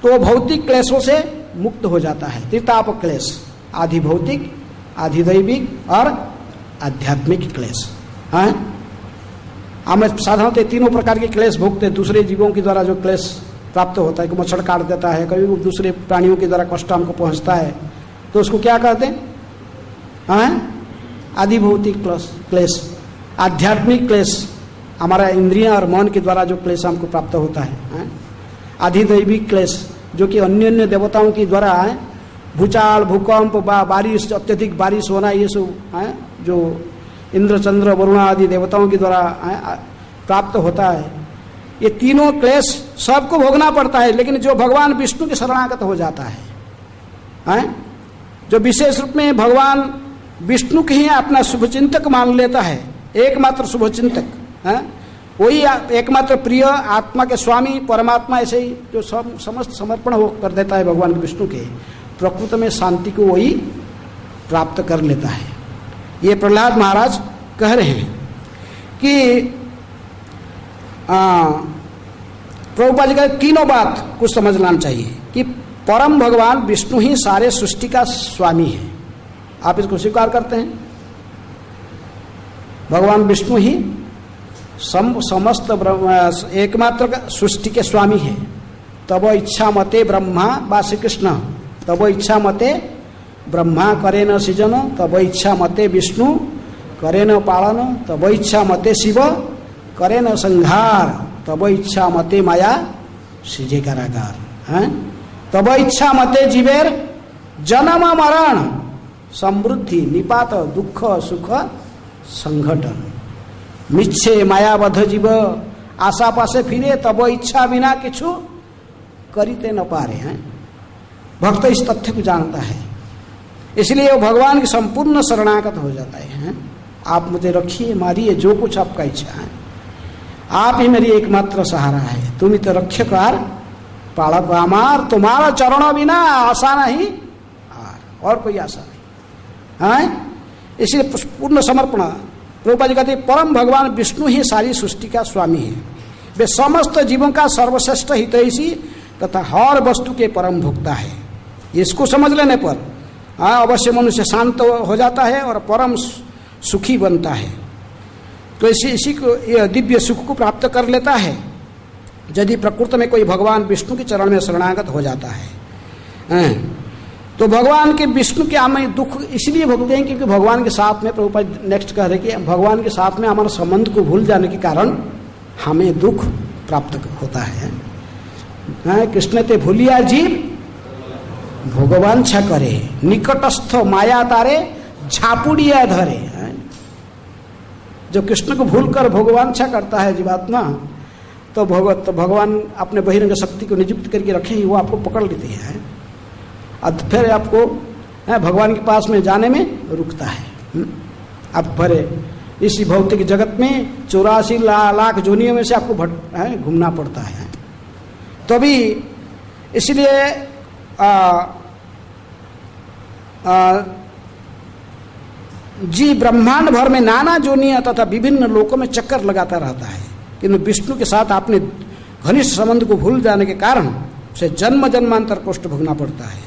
तो भौतिक क्लेशों से मुक्त हो जाता है। त्रिताप क्लेश, आधि भौतिक, आधि दैविक और आध्यात्मिक क्लेश। हमें साधारणतः तीनों प्रकार के क्लेश भोगते, दूसरे जीवों के द्वारा जो क्लेश प्राप्त होता है, कि मच्छर काट देता है, कभी दूसरे प्राणियों के द्वारा कष्ट हमको पहुंचता है, तो उसको क्या कहते हैं? आदि भौतिक क्लेश। आध्यात्मिक क्लेश, हमारा इंद्रियां और मन के द्वारा जो क्लेश हमको प्राप्त होता है। आधिदैविक क्लेश, जो कि अन्य अन्य देवताओं के द्वारा है, भूचाल, भूकंप, बारिश, अत्यधिक बारिश होना, ये सब जो इंद्र चंद्र वरुण आदि देवताओं के द्वारा प्राप्त होता है। ये तीनों क्लेश सबको भोगना पड़ता है। लेकिन जो भगवान विष्णु के शरणागत हो जाता है, जो विशेष रूप में भगवान विष्णु के ही अपना शुभचिंतक मान लेता है, एकमात्र शुभचिंतक, वही एकमात्र प्रिय आत्मा के स्वामी परमात्मा, ऐसे ही जो समस्त समर्पण हो कर देता है भगवान विष्णु के, प्रकृति में शांति को वही प्राप्त कर लेता है। ये प्रहलाद महाराज कह रहे हैं कि प्रभुपाद जी का तीनों बात कुछ समझ लेना चाहिए कि परम भगवान विष्णु ही सारे सृष्टि का स्वामी है। आप इसको स्वीकार करते हैं? भगवान विष्णु ही समस्त एकमात्र सृष्टि के स्वामी है। तब इच्छा मते ब्रह्मा व श्री कृष्ण, तब इच्छा मते ब्रह्मा करे न सृजन, तब इच्छा मते विष्णु करे न पालन, तब इच्छा मते शिव करे न संहार, तब इच्छा मते माया सृजे कारागार। तब इच्छा मते जीवेर जन्म मरण समृद्धि निपात दुख सुख संघटन, मिच्छे मायाबद्ध जीव आशा पासे फिरे, तब इच्छा बिना किछु करिते न पारे हैं। भक्त इस तथ्य को जानता है, इसलिए वो भगवान की संपूर्ण शरणागत हो जाता है। आप मुझे रखिए, मारिए, जो कुछ आपका इच्छा है, आप ही मेरी एकमात्र सहारा है। तुम ही तो रक्षकार पालक हमार, तुम्हारा चरणों बिना आशा नहीं और कोई आशा नहीं। इसलिए पूर्ण समर्पण। प्रभुपाद जी कहते हैं परम भगवान विष्णु ही सारी सृष्टि का स्वामी है। वे समस्त जीवों का सर्वश्रेष्ठ हितैषी तथा हर वस्तु के परम भोक्ता है। इसको समझ लेने पर अवश्य मनुष्य शांत हो जाता है और परम सुखी बनता है। तो इसी को यह दिव्य सुख को प्राप्त कर लेता है यदि प्रकृति में कोई भगवान विष्णु के चरण में शरणागत हो जाता है। तो भगवान के विष्णु के हमें दुख इसलिए भोगते हैं क्योंकि भगवान के साथ में, प्रभुपाद नेक्स्ट कह रहे कि भगवान के साथ में हमारे संबंध को भूल जाने के कारण हमें दुख प्राप्त होता है। कृष्ण ते भूलिया जीव भगवान छा करे, निकटस्थ माया तारे झापुड़िया धरे। जो कृष्ण को भूलकर भगवान छा करता है जीवात्मा, तो भगवान अपने बहिरंग शक्ति को नियुक्त करके रखे ही वो आपको पकड़ लेते हैं और फिर आपको भगवान के पास में जाने में रुकता है। आप भरे इसी भौतिक जगत में 84 लाख जोनियों में से आपको घूमना पड़ता है। तो भी इसलिए जी ब्रह्मांड भर में नाना जोनियां तथा विभिन्न लोकों में चक्कर लगाता रहता है, किंतु विष्णु के साथ अपने घनिष्ठ संबंध को भूल जाने के कारण उसे जन्म जन्मांतर कष्ट भोगना पड़ता है।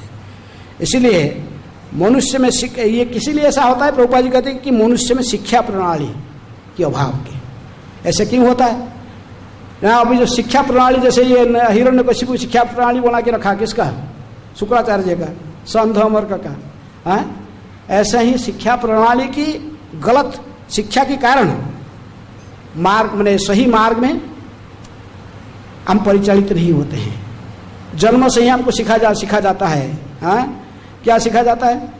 इसलिए मनुष्य में ये किसी लिए ऐसा होता है, प्रभुपाद जी कहते हैं कि मनुष्य में शिक्षा प्रणाली के अभाव के ऐसे क्यों होता है। यहाँ अभी जो शिक्षा प्रणाली, जैसे ये हिरण्यकशिपु शिक्षा प्रणाली बना के रखा किसका, शुक्राचार्य का, संत अमर का। ऐसा ही शिक्षा प्रणाली की गलत शिक्षा के कारण मार्ग में, सही मार्ग में हम परिचालित नहीं होते हैं। जन्म से ही हमको सिखा जाता है। क्या सिखा जाता है?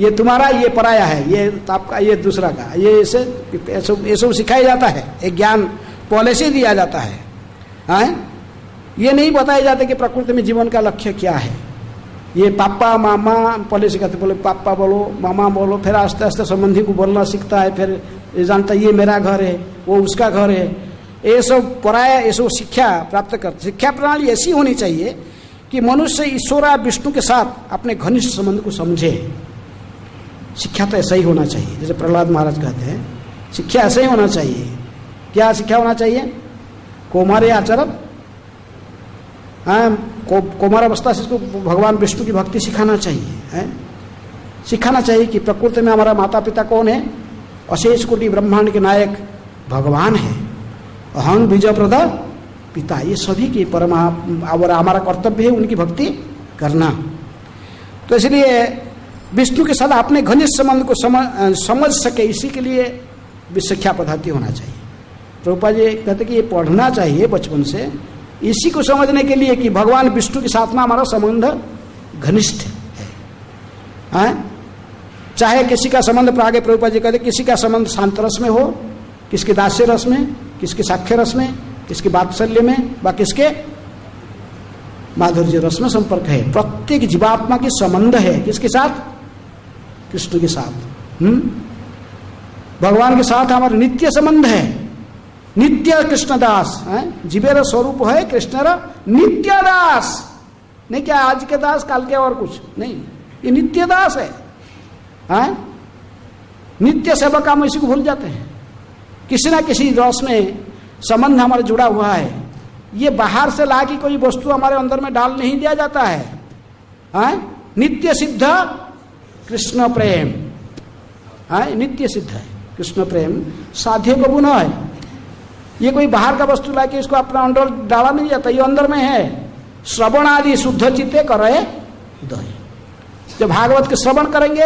ये तुम्हारा, ये पराया है, ये आपका, ये दूसरा का, ये सब सिखाया जाता है। एक ज्ञान पहले से दिया जाता है। ये नहीं बताया जाता कि प्रकृति में जीवन का लक्ष्य क्या है। ये पापा मामा पहले सिखाते, बोले पापा बोलो, मामा बोलो, फिर आस्ते आस्ते संबंधी को बोलना सीखता है, फिर ये जानता है ये मेरा घर है, वो उसका घर है। ये सब पराया, ये सब शिक्षा प्राप्त कर। शिक्षा प्रणाली ऐसी होनी चाहिए कि मनुष्य ईश्वर विष्णु के साथ अपने घनिष्ठ संबंध को समझे। शिक्षा तो ऐसा ही होना चाहिए, जैसे प्रहलाद महाराज कहते हैं, शिक्षा ऐसा ही होना चाहिए। क्या शिक्षा होना चाहिए? कौमार्य आचरण, कौमार अवस्था से इसको भगवान विष्णु की भक्ति सिखाना चाहिए। सिखाना चाहिए कि प्रकृति में हमारा माता पिता कौन है? अशेष कोटि ब्रह्मांड के नायक भगवान है। अहं बीजप्रद पिता, ये सभी की और हमारा कर्तव्य है उनकी भक्ति करना। तो इसलिए विष्णु के साथ अपने घनिष्ठ संबंध को समझ सके, इसी के लिए शिक्षा पद्धति होना चाहिए। प्रभुपाद जी कहते कि ये पढ़ना चाहिए बचपन से, इसी को समझने के लिए कि भगवान विष्णु के साथ में हमारा संबंध घनिष्ठ है। चाहे किसी का संबंध, आगे प्रभुपाद जी कहते किसी का संबंध शांत रस में हो, किसके दास्य रस में, किसके साक्ष्य रस में, किसके वात्सल्य में, व किसके माधुर्य रस में संपर्क है। प्रत्येक जीवात्मा की संबंध है किसके साथ? कृष्ण के साथ। भगवान के साथ हमारा नित्य संबंध है। नित्य कृष्णदास जीवेर स्वरूप है कृष्णर नित्य दास। नहीं क्या आज के दास काल के और कुछ नहीं, ये नित्य दास है। नित्य सेवक हम इसी को भूल जाते हैं। किसी ना किसी रस में संबंध हमारा जुड़ा हुआ है। ये बाहर से ला की कोई वस्तु हमारे अंदर में डाल नहीं दिया जाता है। नित्य सिद्ध कृष्ण प्रेम, नित्य सिद्ध है कृष्ण प्रेम, साध्य को गुण है। ये कोई बाहर का वस्तु ला के इसको अपना अंदर डाला नहीं जाता, ये अंदर में है। श्रवण आदि शुद्ध चित्ते करे दय। जब भागवत के श्रवण करेंगे,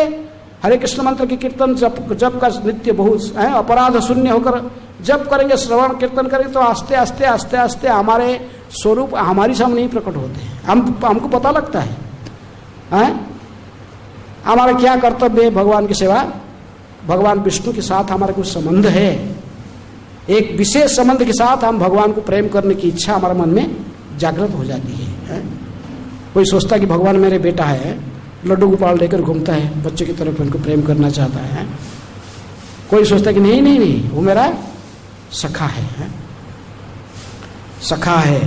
हरे कृष्ण मंत्र की कीर्तन जब का नित्य बहुत अपराध शून्य होकर जब करेंगे, श्रवण कीर्तन करेंगे, तो आस्ते आस्ते आस्ते आस्ते हमारे स्वरूप हमारी सामने ही प्रकट होते हैं। हमको पता लगता है हमारा क्या कर्तव्य है। भगवान की सेवा, भगवान विष्णु के साथ हमारा कुछ संबंध है, एक विशेष संबंध के साथ हम भगवान को प्रेम करने की इच्छा हमारे मन में जागृत हो जाती है। कोई सोचता है कि भगवान मेरे बेटा है, लड्डू गोपाल लेकर घूमता है, बच्चे की तरफ उनको प्रेम करना चाहता है। कोई सोचता है कि नहीं नहीं नहीं, वो मेरा सखा है, सखा है।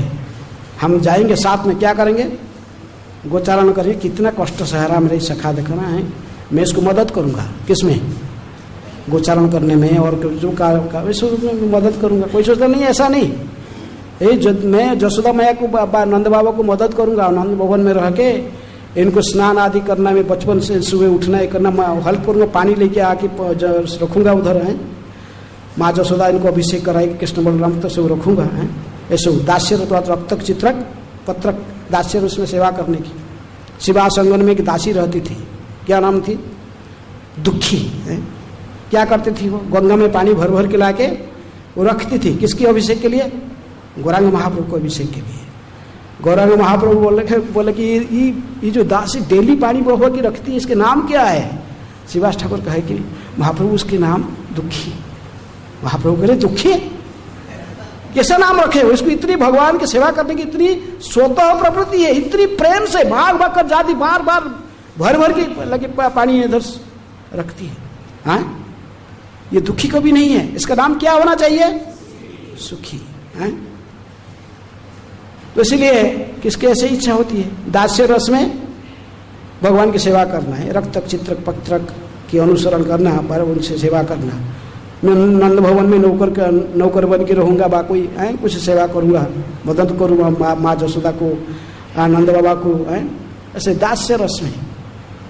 हम जाएंगे साथ में, क्या करेंगे? गोचारण करेंगे। कितना कष्ट सहरा मेरे सखा देखना है, मैं इसको मदद करूंगा। किसमें? गोचारण करने में, और जो में मदद करूंगा। कोई सोचता नहीं, ऐसा नहीं। मैं जसोदा मैया को, नंद बाबा को मदद करूंगा, नंद भवन में रह के इनको स्नान आदि करना में, बचपन से सुबह उठना है करना, मैं हेल्प करूंगा, पानी लेके आके रखूंगा उधर है। माँ जसोदा इनको अभिषेक कराएगी, कृष्ण बलराम तो सब रखूंगा है। ऐसे दास्य रक्तक चित्रक पत्रक दास्य उसमें सेवा करने की। शिवासंगन में एक दासी रहती थी, क्या नाम थी? दुखी है। क्या करती थी वो? गंगा में पानी भर भर के लाके वो रखती थी। किसकी अभिषेक के लिए? गौरांग महाप्रभु को अभिषेक के लिए। गौरांग महाप्रभु बोले कि ये जो दासी डेली पानी भर भर के रखती है, इसके नाम क्या है? शिवास ठाकुर कहे कि महाप्रभु उसके नाम दुखी। महाप्रभु कह रहे दुखी कैसा नाम रखे हो? इसको इतनी भगवान की सेवा करने की इतनी स्वतः प्रवृत्ति है, इतनी प्रेम से भाग भाग कर जाती, बार बार भर भर के लगे पानी इधर रखती है। ये दुखी कभी नहीं है। इसका नाम क्या होना चाहिए? सुखी है। तो इसलिए किसके ऐसे इच्छा होती है? दास्य रस में भगवान की सेवा करना है, रक्तक चित्रक पत्रक की अनुसरण करना, पर उनसे सेवा करना। मैं नंद भवन में नौकर बन के रहूँगा, बा कोई कुछ सेवा करूँगा, मदद करूँगा माँ जसोदा को, आनंद बाबा को, ऐसे दास्य रस में,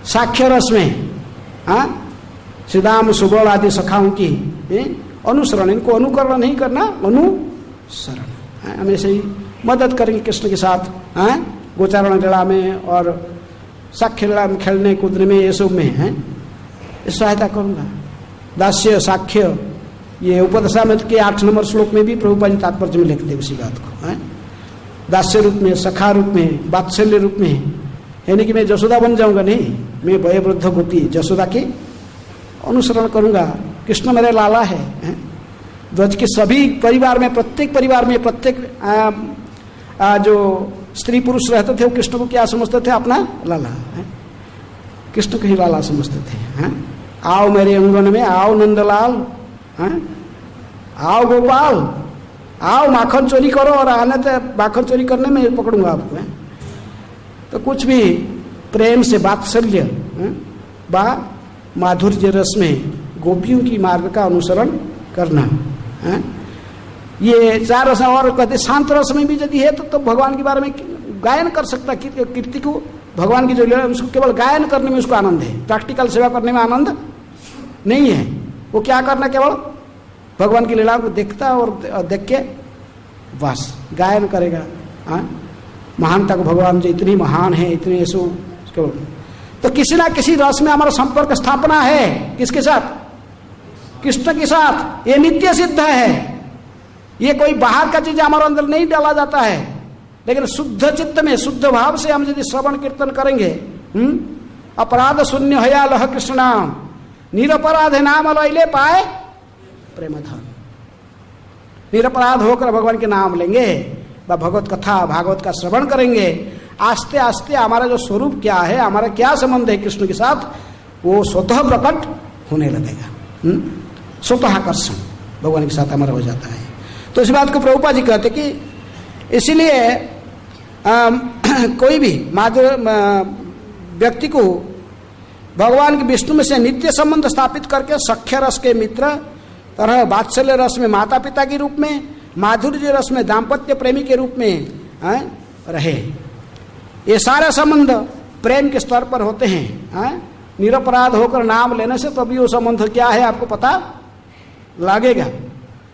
साख्य रस में, श्रीदाम सुबल आदि सखाओं की अनुसरण, इनको अनुकरण नहीं करना, अनुसरण। हमेशा ही मदद करेंगे कृष्ण के साथ, गोचारण लीला में और साख्य लीला में, खेलने कूदने में, ये सब में है सहायता करूँगा। दास्य साख्य, ये उपदशामृत के 8 नंबर श्लोक में भी प्रभुपाद जी तात्पर्य में लिखते उसी बात को। दास्य रूप में, सखा रूप में, वात्सल्य रूप में, यानी कि मैं जसोदा बन जाऊंगा नहीं, मैं वयोवृद्ध गोपी जसोदा के अनुसरण करूंगा। कृष्ण मेरे लाला है। ध्वज के सभी परिवार में, प्रत्येक परिवार में, प्रत्येक जो स्त्री पुरुष रहते थे वो कृष्ण को क्या समझते थे? अपना लाला है। कृष्ण को ही लाला समझते थे। आओ मेरे अंगन में, आओ नंदलाल, आओ गोपाल, आओ माखन चोरी करो, और आने तो माखन चोरी करने में पकड़ूंगा आपको। तो कुछ भी प्रेम से, वात्सल्य बा माधुर्य रस में गोपियों की मार्ग का अनुसरण करना। ये 4 रस। और कहते शांत रस में भी यदि है तो भगवान के बारे में गायन कर सकता, कीर्ति को, भगवान की जो लीला उसको केवल गायन करने में उसको आनंद है, प्रैक्टिकल सेवा करने में आनंद नहीं है। वो क्या करना, केवल भगवान की लीला को देखता और देख के बस गायन करेगा। महानता को, भगवान जो इतनी महान है, इतने ऐसो केवल। तो किसी ना किसी रस में हमारा संपर्क स्थापना है, किसके साथ? कृष्ण के साथ। ये नित्य सिद्ध है, ये कोई बाहर का चीज हमारे अंदर नहीं डाला जाता है। लेकिन शुद्ध चित्त में, शुद्ध भाव से हम यदि श्रवण कीर्तन करेंगे, अपराध शून्य हया लह कृष्ण नाम, निरपराध नाम लैले पाए प्रेम धन। निरपराध होकर भगवान के नाम लेंगे, भगवत कथा भागवत का श्रवण करेंगे, आस्ते आस्ते हमारा जो स्वरूप क्या है, हमारा क्या संबंध है कृष्ण के साथ, वो स्वतः प्रकट होने लगेगा। स्वतः आकर्षण भगवान के साथ हमारा हो जाता है। तो इस बात को प्रभुपाद जी कहते कि इसीलिए कोई भी व्यक्ति को भगवान के विष्णु में से नित्य संबंध स्थापित करके सख्य रस के मित्र तरह, वात्सल्य रस में माता पिता के रूप में, माधुर्य रस में दाम्पत्य प्रेमी के रूप में रहे। ये सारे संबंध प्रेम के स्तर पर होते हैं। निरपराध होकर नाम लेने से तभी वो संबंध क्या है आपको पता लगेगा।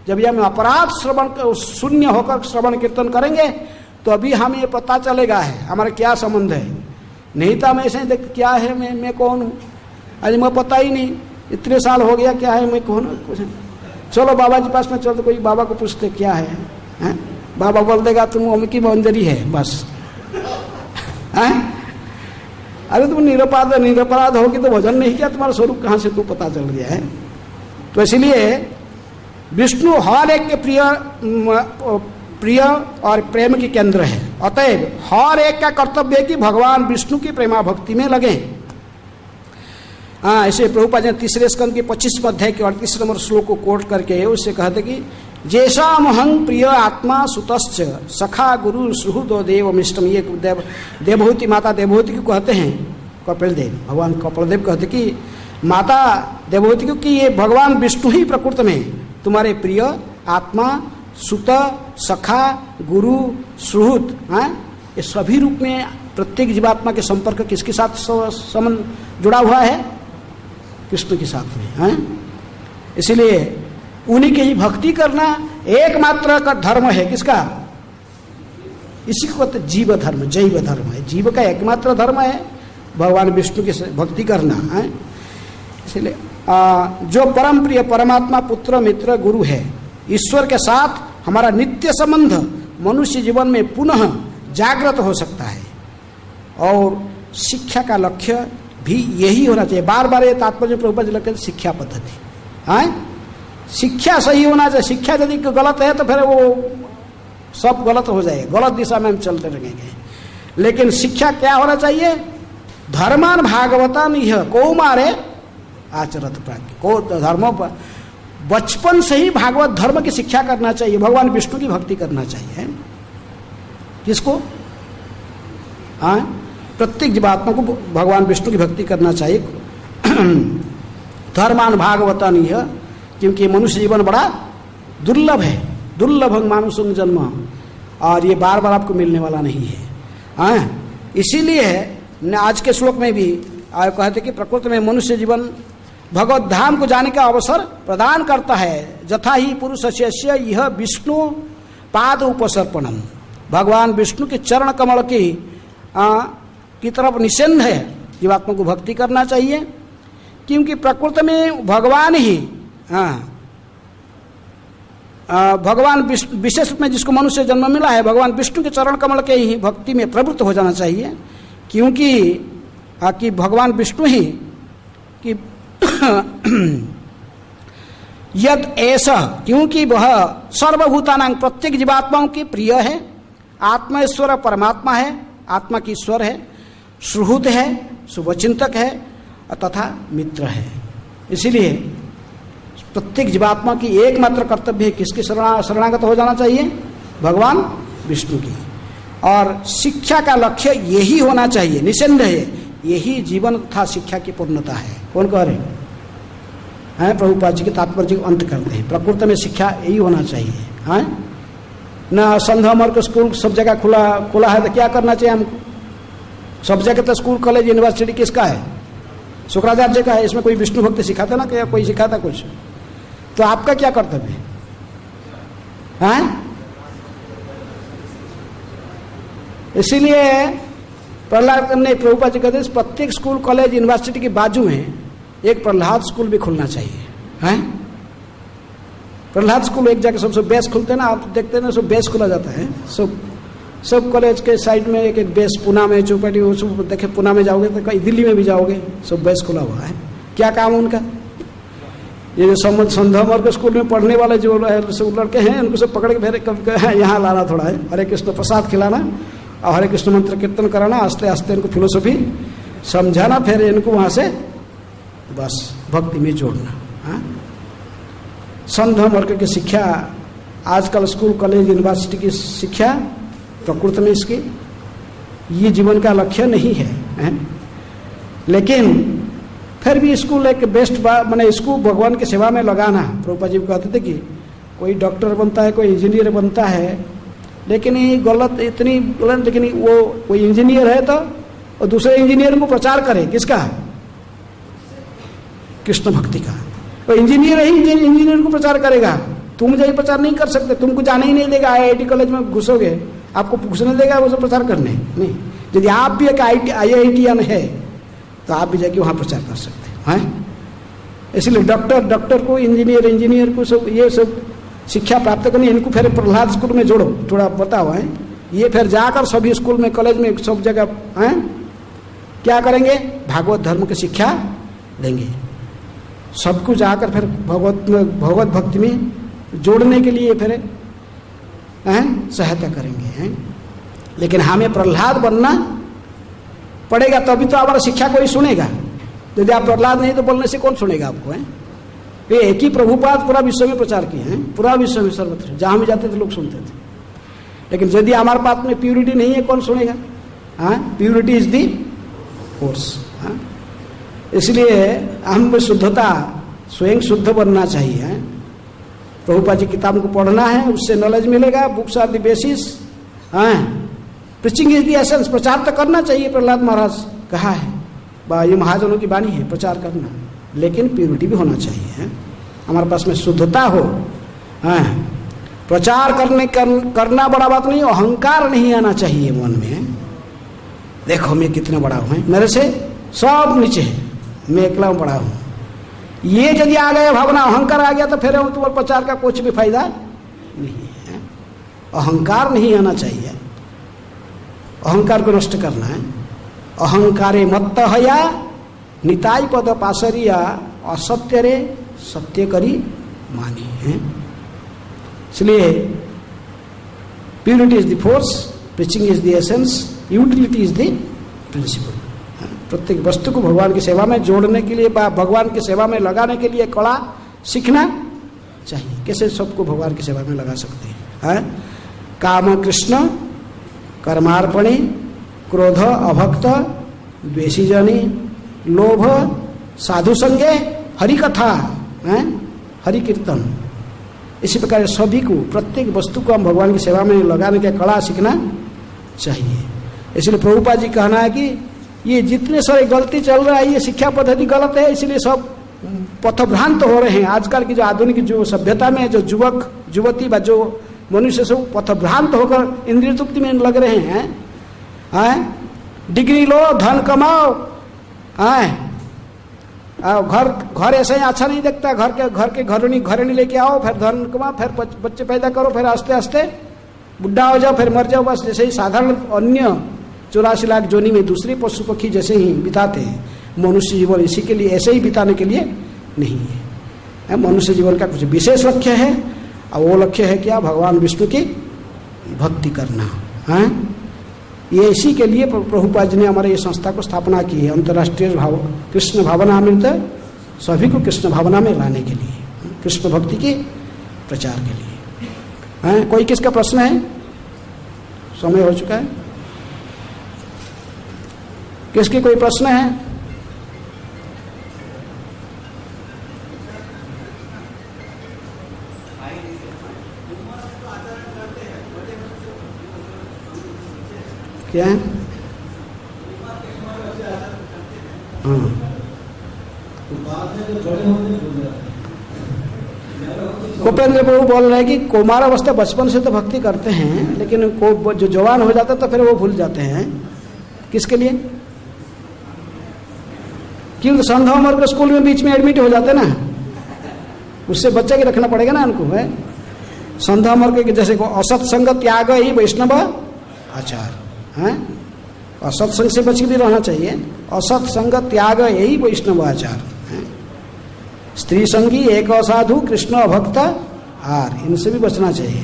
जब हम अपराध श्रवण शून्य होकर श्रवण कीर्तन करेंगे तो अभी हमें ये पता चलेगा है हमारा क्या संबंध है। नहीं तो हम ऐसे देख क्या है, मैं कौन हूँ, अरे मैं पता ही नहीं, इतने साल हो गया, क्या है मैं कौन हूँ, कुछ चलो बाबा जी पास में चलते, कोई बाबा को पूछते क्या है, बाबा बोल देगा तुम अमकी बंदरी है बस। अरे तुम निरपराध होगी तो भजन नहीं किया, तुम्हारा स्वरूप कहाँ से तुम पता चल गया है। तो इसलिए विष्णु हर एक के प्रिय और प्रेम के केंद्र है। अतएव हर एक का कर्तव्य है कि भगवान विष्णु की प्रेमा भक्ति में लगे। ऐसे प्रभुपाद जी 3 स्कंद के 25 अध्याय के 38 नंबर श्लोक को कोट करके उससे कहते कि जैसा महंग प्रिय आत्मा सुतश्च सखा गुरु सुहृदो देवमिष्टम। ये देवभूति माता देवभूति को कहते हैं, कपिल देव, भगवान कपिल देव कहते कि माता देवभूति को कि ये भगवान विष्णु ही प्रकृति में तुम्हारे प्रिय आत्मा, सुत, सखा, गुरु, सुहृद, ये सभी रूप में प्रत्येक जीवात्मा के संपर्क किसके साथ संबंध जुड़ा हुआ है? कृष्ण के साथ में। इसलिए उन्हीं की ही भक्ति करना एकमात्र का धर्म है। किसका? इसी को कहते जीव धर्म, जैव धर्म है। जीव का एकमात्र धर्म है भगवान विष्णु की भक्ति करना है। इसलिए जो परम प्रिय परमात्मा पुत्र मित्र गुरु है, ईश्वर के साथ हमारा नित्य संबंध मनुष्य जीवन में पुनः जागृत हो सकता है। और शिक्षा का लक्ष्य भी यही होना चाहिए। बार बार ये तात्पर्य प्रभुपाद जी लिखते हैं शिक्षा पद्धति। शिक्षा सही होना चाहिए। शिक्षा यदि गलत है तो फिर वो सब गलत हो जाएगा, गलत दिशा में हम चलते रहेंगे। लेकिन शिक्षा क्या होना चाहिए? धर्मान भागवतान यह कौमारे आचरत प्राज्ञ को धर्मों पर बचपन से ही भागवत धर्म की शिक्षा करना चाहिए, भगवान विष्णु की भक्ति करना चाहिए। किसको? हाँ, प्रत्येक जीवात्मा को भगवान विष्णु की भक्ति करना चाहिए। धर्मान भागवतन यह, क्योंकि मनुष्य जीवन बड़ा दुर्लभ है, दुर्लभ मानुषम जन्म, और ये बार बार आपको मिलने वाला नहीं है। हाँ, इसीलिए आज के श्लोक में भी कहते कि प्रकृति में मनुष्य जीवन भगवत धाम को जाने का अवसर प्रदान करता है। जथा ही पुरुष यह विष्णु पाद उपसर्पणम, भगवान विष्णु के चरण कमल की तरफ निषेध है जीवात्मा को भक्ति करना चाहिए, क्योंकि प्रकृति में भगवान ही भगवान विशेष में जिसको मनुष्य जन्म मिला है, भगवान विष्णु के चरण कमल के ही भक्ति में प्रवृत्त हो जाना चाहिए, क्योंकि भगवान विष्णु ही कि यद ऐसा, क्योंकि वह सर्वभूतानां प्रत्येक जीवात्माओं की प्रिय है, आत्मा ईश्वर परमात्मा है, आत्मा की ईश्वर है, सुहृद है, शुभचिंतक है तथा मित्र है। इसीलिए प्रत्येक जीवात्मा की एकमात्र कर्तव्य है किसकी शरणागत हो जाना चाहिए? भगवान विष्णु की। और शिक्षा का लक्ष्य यही होना चाहिए, निसंदेह यही जीवन तथा शिक्षा की पूर्णता है। कौन कह रहे हैं? प्रभुपाद जी के तात्पर्य को अंत करते हैं, प्रकृति में शिक्षा यही होना चाहिए। हाँ, ना संधमर को स्कूल सब जगह खुला है तो क्या करना चाहिए हमको? सब जगह तो स्कूल कॉलेज यूनिवर्सिटी किसका है? शुक्राचार्य का है। इसमें कोई विष्णु भक्ति सिखाता ना, क्या कोई सिखाता कुछ? तो आपका क्या कर्तव्य है? इसीलिए प्रहलाद ने, प्रभुपाद जी कहते हैं प्रत्येक स्कूल कॉलेज यूनिवर्सिटी के बाजू में एक प्रहलाद स्कूल भी खुलना चाहिए। हैं? प्रहलाद स्कूल एक जगह सबसे बेस्ट खुलते हैं ना, आप देखते हैं ना, सब बेस्ट खुला जाता है। सब कॉलेज के साइड में एक बेस्ट, पुणे में चौपाटी, देखे पुणे में जाओगे तो कहीं दिल्ली में भी जाओगे, सब बेस्ट खुला हुआ है। क्या काम है उनका? ये जो संधमर के स्कूल में पढ़ने वाले जो लड़के हैं, उनको सब पकड़ के फिर कभी यहाँ लाना थोड़ा है, हरे कृष्ण प्रसाद खिलाना और हरे कृष्ण मंत्र कीर्तन कराना, आस्ते आस्ते इनको फिलोसफी समझाना, फिर इनको वहाँ से बस भक्ति में जोड़ना। हाँ, संधम वर्ग की शिक्षा, आजकल स्कूल कॉलेज यूनिवर्सिटी की शिक्षा प्रकृति में इसकी ये जीवन का लक्ष्य नहीं है। लेकिन फिर भी स्कूल एक बेस्ट मैंने इसको भगवान की सेवा में लगाना। प्रभुपाद जी कहते थे कि कोई डॉक्टर बनता है, कोई इंजीनियर बनता है, लेकिन ये गलत, इतनी गलत, लेकिन वो कोई इंजीनियर है तो दूसरे इंजीनियर को प्रचार करे, किसका? कृष्ण भक्ति का। तो इंजीनियर ही इंजीनियर को प्रचार करेगा, तुम जाइए प्रचार नहीं कर सकते, तुमको जाने ही नहीं देगा। IIT कॉलेज में घुसोगे, आपको घुसने देगा वो सब प्रचार करने नहीं। यदि आप भी एक IITian है तो आप भी जाके वहाँ प्रचार कर सकते हैं। इसलिए डॉक्टर को, इंजीनियर को सब ये सब शिक्षा प्राप्त करनी, इनको फिर प्रहलाद स्कूल में जोड़ो, थोड़ा बताओ है। ये फिर जाकर सभी स्कूल में, कॉलेज में, सब जगह हैं क्या करेंगे? भागवत धर्म की शिक्षा देंगे। सबको जाकर फिर भगवत भक्ति में जोड़ने के लिए फिर सहायता करेंगे। हैं? लेकिन हमें प्रहलाद बनना पड़ेगा, तभी तो हमारा शिक्षा कोई सुनेगा। यदि आप प्रहलाद नहीं तो बोलने से कौन सुनेगा आपको? है ये एक ही प्रभुपाद पूरा विश्व में प्रचार किए हैं, पूरा विश्व में सर्वत्र, जहां भी जाते थे लोग सुनते थे। लेकिन यदि हमारे पास में प्यूरिटी नहीं है, कौन सुनेगा? हाँ, प्यूरिटी इज दी फोर्स। हाँ, इसलिए हम शुद्धता, स्वयं शुद्ध बनना चाहिए। प्रभुपाद जी किताब को पढ़ना है, उससे नॉलेज मिलेगा। Books are the basis. हाँ, प्रीचिंग इज द एसेंस, प्रचार तो करना चाहिए। प्रहलाद महाराज कहा है, ये महाजनों की वाणी है, प्रचार करना, लेकिन प्यूरिटी भी होना चाहिए। है? हमारे पास में शुद्धता हो। हाँ, प्रचार करना बड़ा बात नहीं, अहंकार नहीं आना चाहिए मन में। देखो मैं कितना बड़ा हूँ, मेरे से सब नीचे है, मैं अकेला बड़ा हूँ। ये यदि आ गया भावना, अहंकार आ गया, तो फिर तुम्हारे प्रचार का कुछ भी फायदा नहीं है। अहंकार नहीं आना चाहिए, अहंकार को नष्ट करना है। अहंकारे मत्त हया निताई पद पासरिया असत्य रे सत्य करी मानी है। इसलिए purity is the force, preaching is the essence, utility is the principle. प्रत्येक वस्तु को भगवान की सेवा में जोड़ने के लिए, भगवान की सेवा में लगाने के लिए कला सीखना चाहिए। कैसे सबको भगवान की सेवा में लगा सकते हैं? काम कृष्ण कर्मार्पणी, क्रोध अभक्त, द्वेषी जनी, लोभ, साधु संगे, हरि कथा, हरि कीर्तन। इसी प्रकार सभी को, प्रत्येक वस्तु को हम भगवान की सेवा में लगाने की कला सीखना चाहिए। इसलिए प्रभुपाद जी कहना है कि ये जितने सारे गलती चल रहा है, ये शिक्षा पद्धति गलत है, इसलिए सब पथभ्रांत हो रहे हैं। आजकल की जो आधुनिक जो सभ्यता में जो युवक युवती व जो मनुष्य सब पथभ्रांत होकर इंद्रिय तृप्ति में लग रहे हैं। डिग्री लो, धन कमाओ, घर ऐसे ही अच्छा नहीं दिखता, घर के घरनी लेके आओ, फिर धन कमाओ, फिर बच्चे पैदा करो, फिर आस्ते आस्ते बुढ़ा हो जाओ, फिर मर जाओ। बस जैसे ही साधारण अन्य 84 लाख जोनी में दूसरे पशु पक्षी जैसे ही बिताते हैं, मनुष्य जीवन इसी के लिए, ऐसे ही बिताने के लिए नहीं है। मनुष्य जीवन का कुछ विशेष लक्ष्य है, और वो लक्ष्य है क्या? भगवान विष्णु की भक्ति करना। ये इसी के लिए प्रभुपाद जी ने हमारे ये संस्था को स्थापना की है, अंतर्राष्ट्रीय कृष्ण भावनामृत, सभी को कृष्ण भावना में लाने के लिए, कृष्ण भक्ति के प्रचार के लिए। कोई किसका प्रश्न है? समय हो चुका है। किसके कोई प्रश्न है? क्या है? हाँ, गोपेंद्र प्रभु बोल रहे हैं कि कुमार अवस्था बचपन से तो भक्ति करते हैं, लेकिन जो जवान हो जाता है तो फिर वो भूल जाते हैं। किसके लिए? क्योंकि संध्या उम्र के स्कूल में बीच में एडमिट हो जाते ना, उससे बच्चा के रखना पड़ेगा ना उनको। है संध्या उम्र के, जैसे असत संग त्याग ही वैष्णव आचार है, असत्संग से बच के भी रहना चाहिए। असत संग त्याग यही वैष्णव आचार है। स्त्री संगी, एक असाधु, कृष्ण अभक्त आर, इनसे भी बचना चाहिए।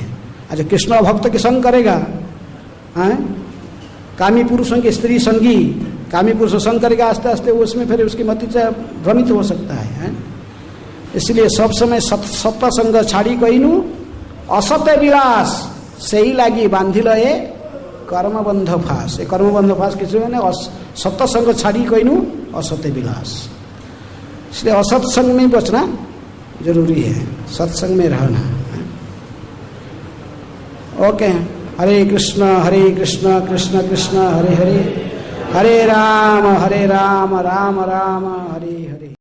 अच्छा, कृष्ण अभक्त के संग करेगा, कामी पुरुषों के स्त्री संगी, कामी पुरुष संग करेगा, आस्ते आस्ते उसमें फिर उसकी मति से भ्रमित हो सकता है। इसलिए सब समय सत्य संग छाड़ी कहू, असत्य विलास से ही लागी बांधिल ये कर्मबंध फास। कर्मबंध फास किसी ने सत्य संग छाड़ी कहू, असत्य विलास। इसलिए असत्संग में बचना जरूरी है, सत्संग में रहना। ओके, हरे कृष्ण कृष्ण कृष्ण हरे हरे, हरे राम राम राम हरे हरे।